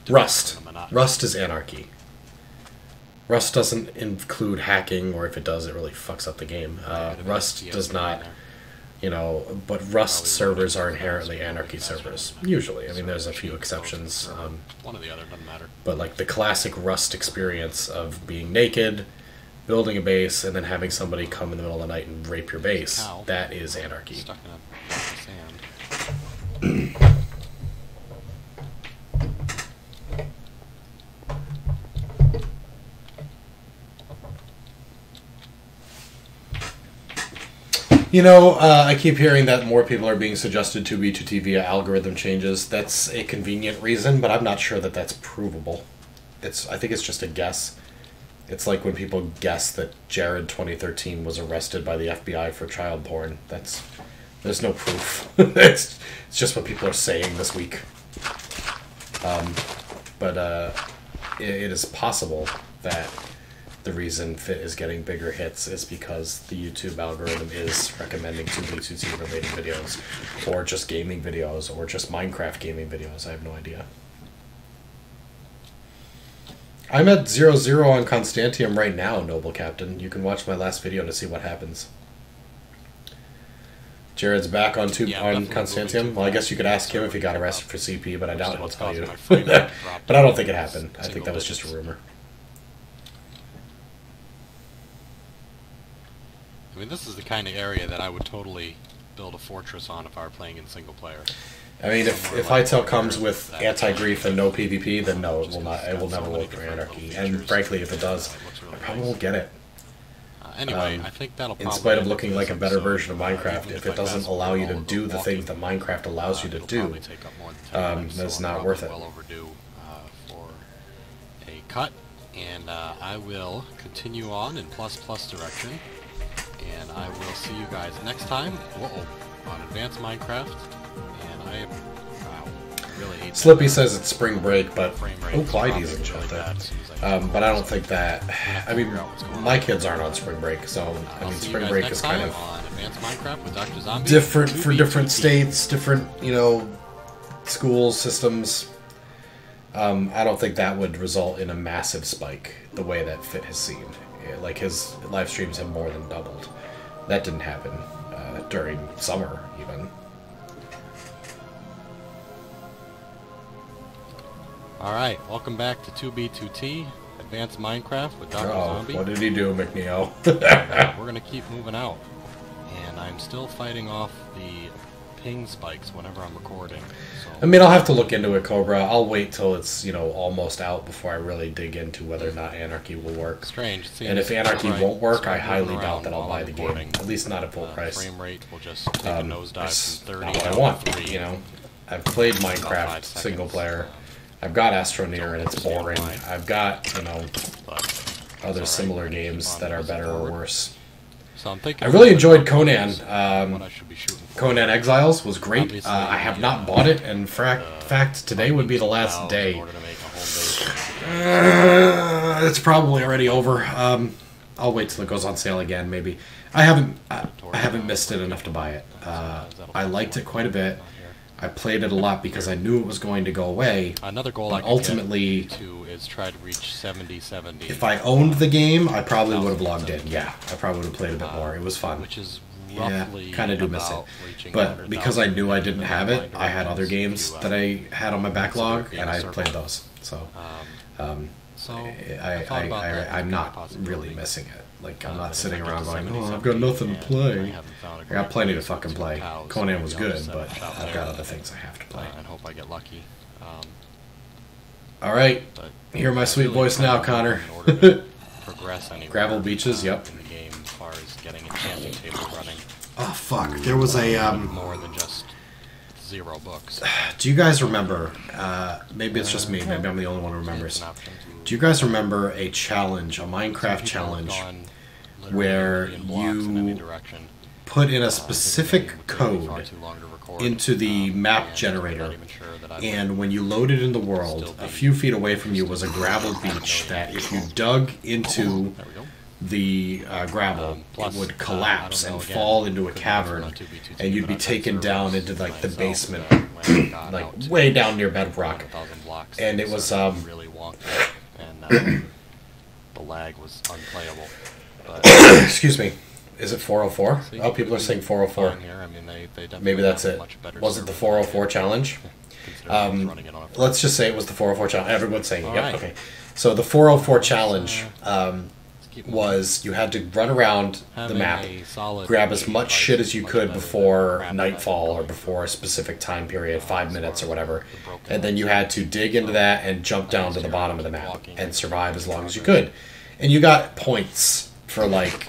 Rust. different from the monotony. Rust is anarchy. Rust doesn't include hacking, or if it does, it really fucks up the game. Rust does not, you know, but Rust servers are inherently anarchy servers. Usually. I mean, there's a few exceptions. One or the other, doesn't matter. But like the classic Rust experience of being naked, building a base, and then having somebody come in the middle of the night and rape your base, that is anarchy. Stuck in a block of sand. You know, I keep hearing that more people are being suggested to B2T via algorithm changes. That's a convenient reason, but I'm not sure that that's provable. I think it's just a guess. It's like when people guess that Jared 2013 was arrested by the FBI for child porn. There's no proof. it's just what people are saying this week. But it is possible that the reason Fit is getting bigger hits is because the YouTube algorithm is recommending 2B2T related videos, or just gaming videos, or just Minecraft gaming videos. I have no idea. I'm at 0-0 on Constantium right now, Noble Captain. You can watch my last video to see what happens. Jared's back on Constantium. Well, I guess you could ask him if he got arrested for CP, but I doubt he'll tell you. But I don't think it happened. I think that was just a rumor. I mean, this is the kind of area that I would totally build a fortress on if I were playing in single player. I mean, if Hytale comes with anti-grief and no PvP, then no, it will not. It will never work for Anarchy. And frankly, if it does, I probably won't get it. Anyway, I think that'll in spite of looking like a better version of Minecraft, if it doesn't allow you to do the things that Minecraft allows you to do, that's not worth it. Well overdue for a cut, and I will continue on in ++ direction. And I will see you guys next time on Advanced Minecraft. And I really hate Slippy says it's spring break, but Clyde's in chat there. But I don't think that. I mean, my kids aren't on spring break, so I mean, spring break is kind of different for different states, different schools systems. I don't think that would result in a massive spike the way that Fit has seen. Like, his live streams have more than doubled. That didn't happen during summer, even. Alright, welcome back to 2B2T, Advanced Minecraft with Doctrzombie. What did he do, McNeil? We're going to keep moving out. And I'm still fighting off the ping spikes whenever I'm recording. So, I mean, I'll have to look into it, Cobra. I'll wait till it's, almost out before I really dig into whether or not Anarchy will work. Strange. And if Anarchy won't work, I highly doubt that I'll buy the game. At least not at full price. Frame rate will just take a nosedive from 30 not what I want, I've played Minecraft single player. I've got Astroneer and it's boring. I've got, other similar games that are better or worse. So I really enjoyed Conan. Conan Exiles was great. I have not bought it, and in fact, today would be the last day. It's probably already over. I'll wait till it goes on sale again, maybe. I haven't missed it enough to buy it. I liked it quite a bit. I played it a lot because I knew it was going to go away. Another goal I could ultimately get to is try to reach 70-70. If I owned the game, I probably would have logged in. Yeah, I probably would have played a bit more. It was fun. Which is kind of do miss it. But because I knew I didn't have it, I had other games that I had on my backlog, and I played those. So So I thought about that. I'm not really missing it. Like, I'm not sitting around going, oh, I've got nothing to play. I got plenty to fucking play. Conan was good, but I've got other things I have to play. And hope I get lucky. Alright, hear my sweet voice now, Connor. Progress anywhere. Gravel beaches, yep. In the game, as far as getting enchanting table running. Oh, fuck. There was a, more than just 0 books. Do you guys remember, maybe it's just me, maybe I'm the only one who remembers. Do you guys remember a challenge, a Minecraft challenge, where you put in a specific code into the map generator, and when you loaded in the world, a few feet away from you was a gravel beach that if you dug into the gravel, it would collapse and fall into a cavern, and you'd be taken down into like the basement, like way down near bedrock. And it was really wonky, and the lag was unplayable. But excuse me. Is it 404? Oh, people are saying 404. Maybe that's it. Was it the 404 challenge? Let's just say it was the 404 challenge. Everyone's saying it. Yep. Okay. So the 404 challenge was you had to run around the map, grab as much shit as you could before nightfall or before a specific time period, 5 minutes or whatever, and then you had to dig into that and jump down to the bottom of the map and survive as long as you could. And you got points for like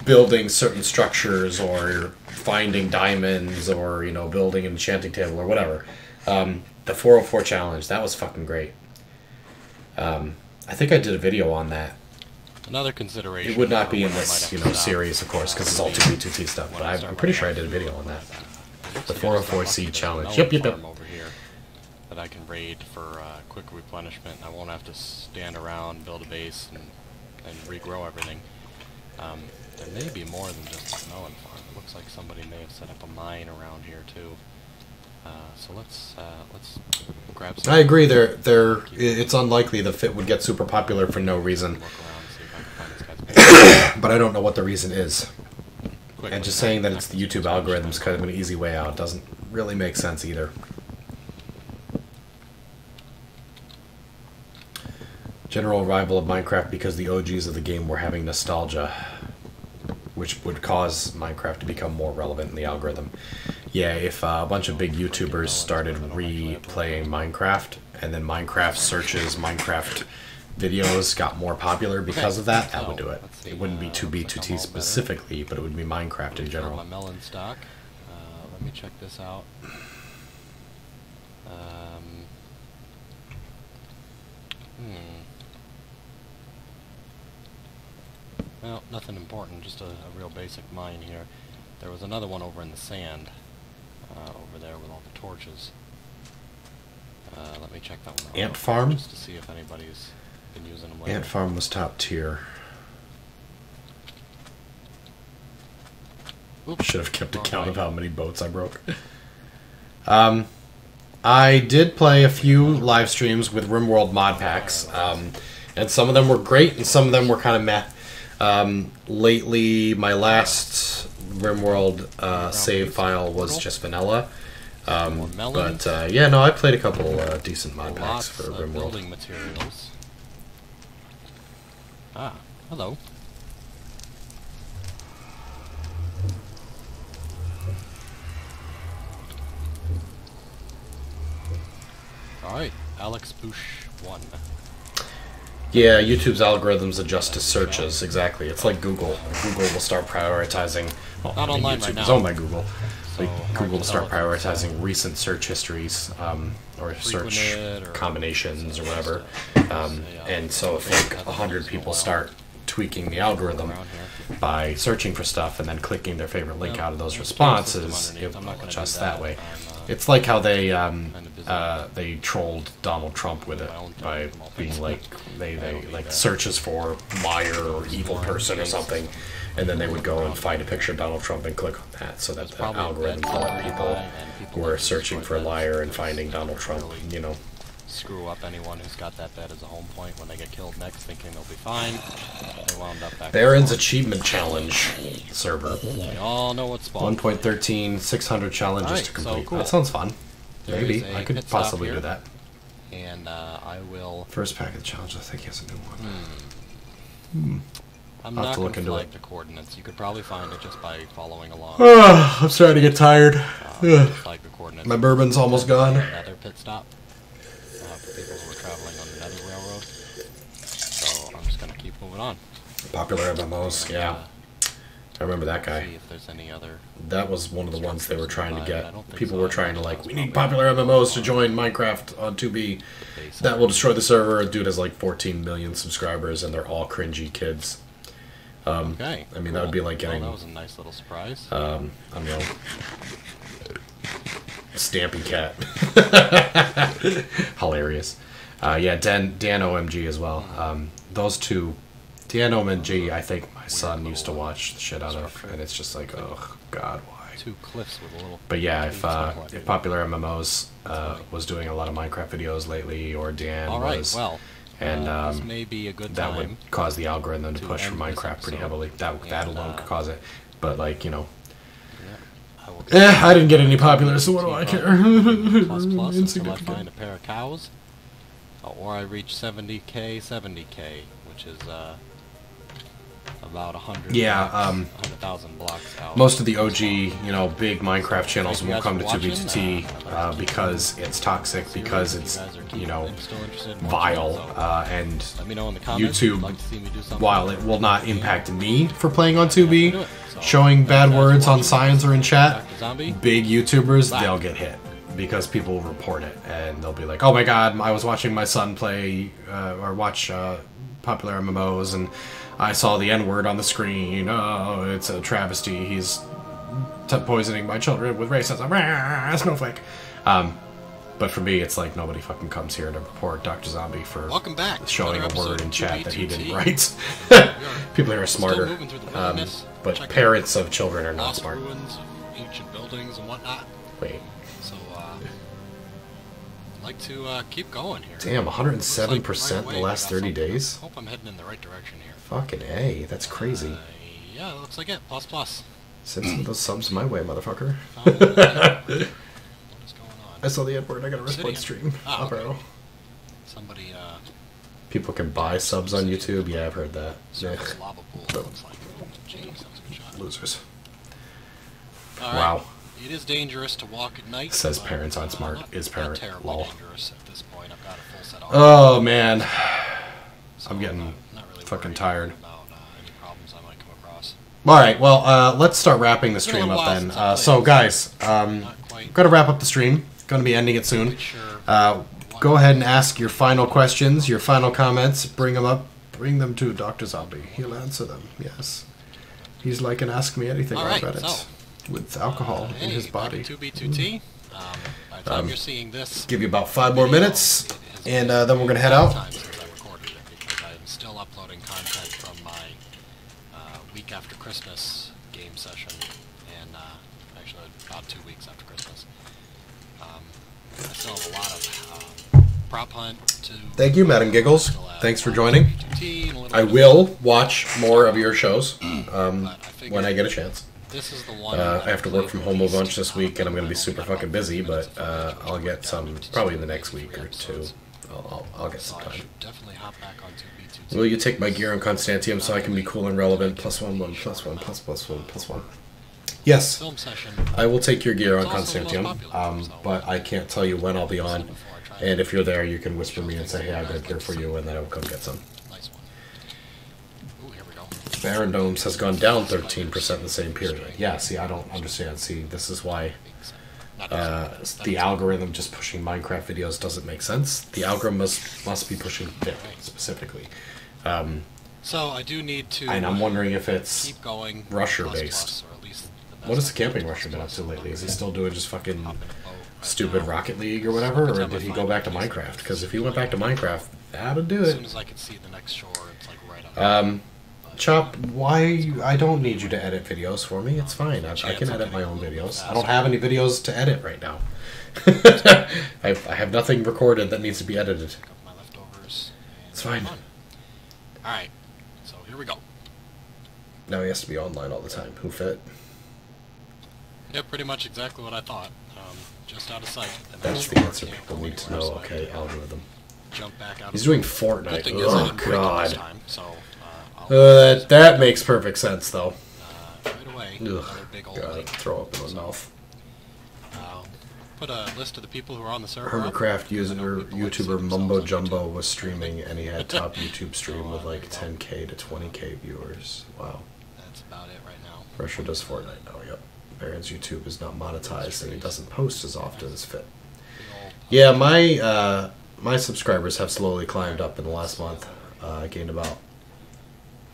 building certain structures or finding diamonds or, you know, building an enchanting table or whatever. The 404 challenge, that was fucking great. I think I did a video on that. Another consideration. It would not be in this, you know, series, of course, because it's all 2B2T stuff, but I'm pretty sure I did a video on that. The 404C challenge. Yep. Over here that I can raid for quick replenishment. I won't have to stand around, build a base, and regrow everything. There may be more than just a melon farm. It looks like somebody may have set up a mine around here too. So let's grab some. I agree. It's unlikely the fit would get super popular for no reason. But I don't know what the reason is. And just saying that it's the YouTube algorithm is kind of an easy way out doesn't really make sense either. General arrival of Minecraft because the OGs of the game were having nostalgia, which would cause Minecraft to become more relevant in the algorithm. Yeah, if a bunch of big YouTubers started replaying Minecraft, and then Minecraft searches, Minecraft videos got more popular because of that, that would do it. It wouldn't be 2B2T specifically, but it would be Minecraft in general. My melon stock. Let me check this out. Well, nothing important, just a real basic mine here. There was another one over in the sand, over there with all the torches. Let me check that one out. Ant farm? Just to see if anybody's been using them lately. Ant farm was top tier. Oops. Should have kept a count of how many boats I broke. I did play a few live streams with RimWorld mod packs, and some of them were great, and some of them were kind of meh. Lately, my last RimWorld save file was just vanilla. But yeah, no, I played a couple decent mod packs for RimWorld. Building materials. Ah, hello. Alright, Alex Bush 1. Yeah, YouTube's algorithms adjust to searches, exactly. It's like Google. Google will start prioritizing... Well, Not online YouTube right now. is owned by Google. So Google will start prioritizing recent search histories, or search combinations or whatever. And so if like 100 people start tweaking the algorithm by searching for stuff and then clicking their favorite link out of those responses, it will adjust that way. It's like how they trolled Donald Trump with it by being like they like searches for liar or evil person or something, and then they would go and find a picture of Donald Trump and click on that, so that the algorithm thought people were searching for a liar and finding Donald Trump, you know. Screw up anyone who's got that bed as a home point when they get killed next, thinking they'll be fine. They wound up back. Baron's Achievement Challenge server. We all know what's spawned. 1.13, 600 challenges to complete. So cool. That sounds fun. Maybe I could possibly do that. and I will... First pack of the challenge, I think he has a new one. I'm I'll have not to going look to into flag it. the coordinates. You could probably find it just by following along. I'm starting to get tired. Flag the coordinates. My bourbon's almost gone. Another pit stop for people who are traveling on the Nether Railroad. So I'm just going to keep moving on. Popular MMOs, yeah. I remember that guy. See if there's any other... That was one of the ones they were trying to I get. don't think People so. were trying to like, we need popular MMOs to join Minecraft on 2B. That will destroy the server. Dude has like 14 million subscribers, and they're all cringy kids. Okay. I mean, that would be like getting... Well, that was a nice little surprise. I don't know. Stampy Cat. Hilarious. Yeah, Dan OMG as well. Those two, Dan OMG, I think my son used to watch the shit out of, and it's just like, oh god, why? Two cliffs with a little... But yeah, if Popular MMOs was doing a lot of Minecraft videos lately, or Dan was, well, and this may be a good that time would cause the algorithm to push for end this Minecraft pretty episode. heavily. That alone could cause it. But like, you know, I I didn't get any popular, so what do I care? plus until I find a pair of cows, or I reach 70k, which is about 100. Yeah, 100,000 blocks out. most of the OG, you know, big Minecraft channels won't come to 2B2T because it's toxic, because it's, you know, vile, and Let me know in the comments if you'd like to see me do YouTube, something. while it will not impact me for playing on 2B, showing bad words on signs or in chat, Doctrzombie, big YouTubers, they'll get hit because people will report it, and they'll be like, oh my god, I was watching my son play, or watch popular MMOs, and I saw the N-word on the screen. Oh, it's a travesty. He's poisoning my children with racism. Rah, snowflake. But for me, it's like nobody fucking comes here to report Doctrzombie for welcome back. showing a word in chat that he didn't write. People here are Still smarter, moving through the wilderness, but checking parents of children are not lost smart. ruins, ancient buildings, and whatnot. Wait. So, I'd like to keep going here. Damn, 107% in the last 30 days? Hope I'm heading in the right direction here. Fucking A, that's crazy. Yeah, looks like it. Plus. Send some of those subs my way, motherfucker. What is going I on? saw the N-word, I got a response stream. Oh, Up okay. arrow. Somebody, People can buy subs on YouTube? Yeah, I've heard that. Yeah. surface lava pool, it looks like. Jeez, that was a good shot. Losers. All right. Wow. It is dangerous to walk at night. Says but, parents aren't smart. Not, Is not parent. terribly Lol. dangerous at this point. I've got a full set of Oh, man. so I'm getting not really fucking worried tired. about any problems I might come across. Alright, well, let's start wrapping the It's been a stream little up while then. since I So, played. guys, Not quite I'm going to wrap up the stream. Going to be ending it soon. sure. Go ahead and ask your final questions, your final comments. Bring them up. Bring them to Doctrzombie. He'll answer them, yes. He's like an Ask Me Anything All on right, Reddit. so, With alcohol in his body. 2B2T. By the time you're seeing this, Give you about 5 more minutes, and then we're going to head out. time since I recorded it because I'm still uploading content from my week after Christmas game session, and actually about 2 weeks after Christmas. I still have a lot of prop hunt to. Thank you, Madam Giggles. Still have Thanks for a lot of joining. 2B2T and a little I bit of- will watch more of your shows but I figured when I get a chance. This is the one. I have to work from home a bunch this week, and I'm going to be super fucking busy, but I'll get some probably in the next week or two. I'll get So some I time. should definitely hop back on 2B2T. Will you take my gear on Constantium so I can be cool and relevant? +1, 1, +1, +1, +1. Yes, Film session. I will take your gear on It's also the most Constantium, popular, so- but I can't tell you when I'll be on. Before I try And if you're there, you can whisper me and say, hey, I got gear for you, and then I'll come get some. Nice one. Ooh, here we go. Baron Domes has gone down 13% in the same period. Yeah, see, I don't understand. See, this is why the algorithm just pushing Minecraft videos doesn't make sense. The algorithm must be pushing fit specifically. So I do need to And I'm wondering if it's keep going. Rusher plus, based. or at least the best What has the I can camping do, Rusher been up plus, to lately? Is he plus, still doing just fucking hop in a boat right stupid now. Rocket League or whatever, or did he go back to Minecraft? Because if he went back to Minecraft, that'd do As it. soon as I can see the next shore, it's like right on. Chop, why? I don't need you to edit videos for me. It's fine. I can edit my own videos. I don't have any videos to edit right now. I have nothing recorded that needs to be edited. Pick up my leftovers. And It's fine. All right. So here we go. Now he has to be online all the time. Who fit? Yeah, pretty much exactly what I thought. just out of sight. That's the answer people need to know. Okay, algorithm. Jump back out. He's doing Fortnite. Oh God. time, so, That makes perfect sense, though. right away. Ugh, Big old God, link. throw up in my mouth. Put a list of the people who are on the server. Hermitcraft YouTuber Mumbo Jumbo was streaming, and he had top YouTube stream with like 10k to 20k viewers. Wow. That's about it right now. Russia does Fortnite now. Yep. Baron's YouTube is not monetized, and he doesn't post as often as Fit. Yeah, my subscribers have slowly climbed up in the last month. I gained about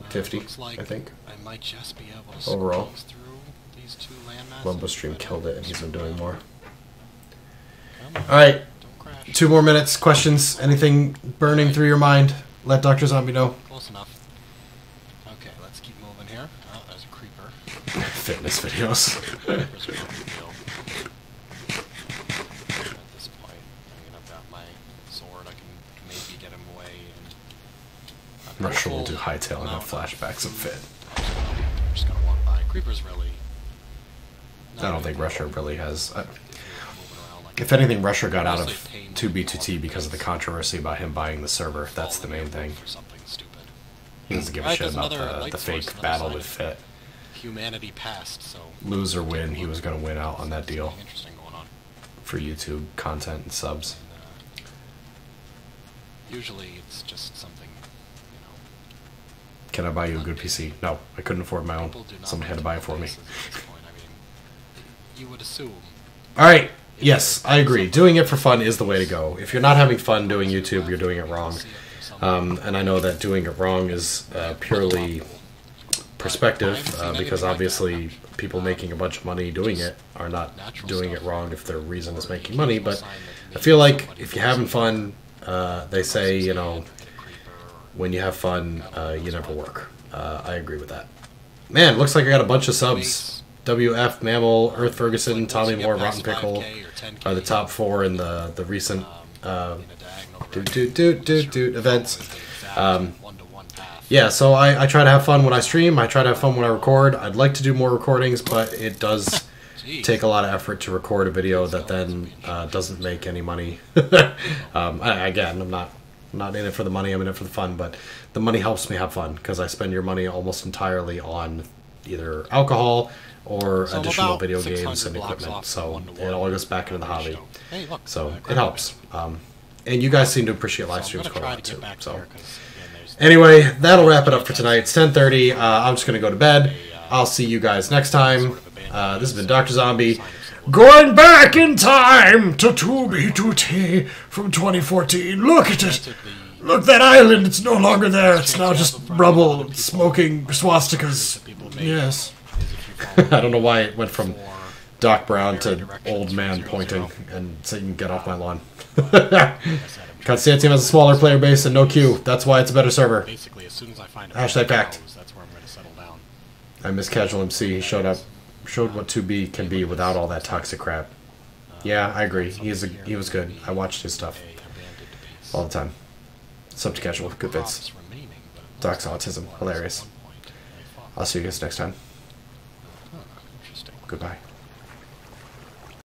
50, like I think. I might just be able to overall. through these two landmasses. Mumbo Stream killed it, and he's been doing more. All Alright, 2 more minutes. Questions? Anything burning through your mind? Let Doctrzombie know. Close enough. Okay, let's keep moving here. Oh, there's a creeper. Fitness videos. At this point, I mean, I've got my sword. I can maybe get him away. And Russia will do hightail and have flashbacks of Fit. I'm just gonna walk by. Creeper's really. I don't think Russia really has. If anything, Russia got out of 2B2T because of the controversy about him buying the server. That's the main thing. He doesn't give a shit about the fake battle with Fit. Humanity passed, so Lose or win, he was going to win out on that deal interesting going on. for YouTube content and subs. Usually, it's just something, you know. Can I buy you a good PC? No, I couldn't afford my own. People do not Somebody had to buy it for me. at this point. I mean, you would assume. All right. Yes, I agree. Doing it for fun is the way to go. If you're not having fun doing YouTube, you're doing it wrong. And I know that doing it wrong is purely perspective, because obviously people making a bunch of money doing it are not doing it wrong if their reason is making money. But I feel like if you're having fun, they say, you know, when you have fun, you never work. I agree with that. Man, looks like I got a bunch of subs. WF, Mammal, Earth Ferguson, Tommy Moore, Rotten Pickle are the top 4 in the recent events. Yeah, so I try to have fun when I stream. I try to have fun when I record. I'd like to do more recordings, but it does take a lot of effort to record a video that then doesn't make any money. Again, I'm not in it for the money. I'm in it for the fun, but the money helps me have fun because I spend your money almost entirely on either alcohol or additional video games and equipment. So it all goes back into the hobby. So it helps. And you guys seem to appreciate live streams quite a lot too. So anyway, that'll wrap it up for tonight. It's 10:30. I'm just going to go to bed. I'll see you guys next time. This has been Doctrzombie. Going back in time to 2B2T from 2014. Look at it. Look, that island. It's no longer there. It's now just rubble, smoking swastikas. Yes. I don't know why it went from Doc Brown to old man pointing and saying, get off my lawn. Constantium has a smaller player base and no queue. That's why it's a better server. Basically, as soon as I find Hashtag packed. that's where I'm going to settle down. I miss Casual MC. He showed what 2B can be without all that toxic crap. Yeah, I agree. He was good. I watched his stuff all the time. Sub to Casual. Good bits. Doc's autism. Hilarious. I'll see you guys next time. Goodbye.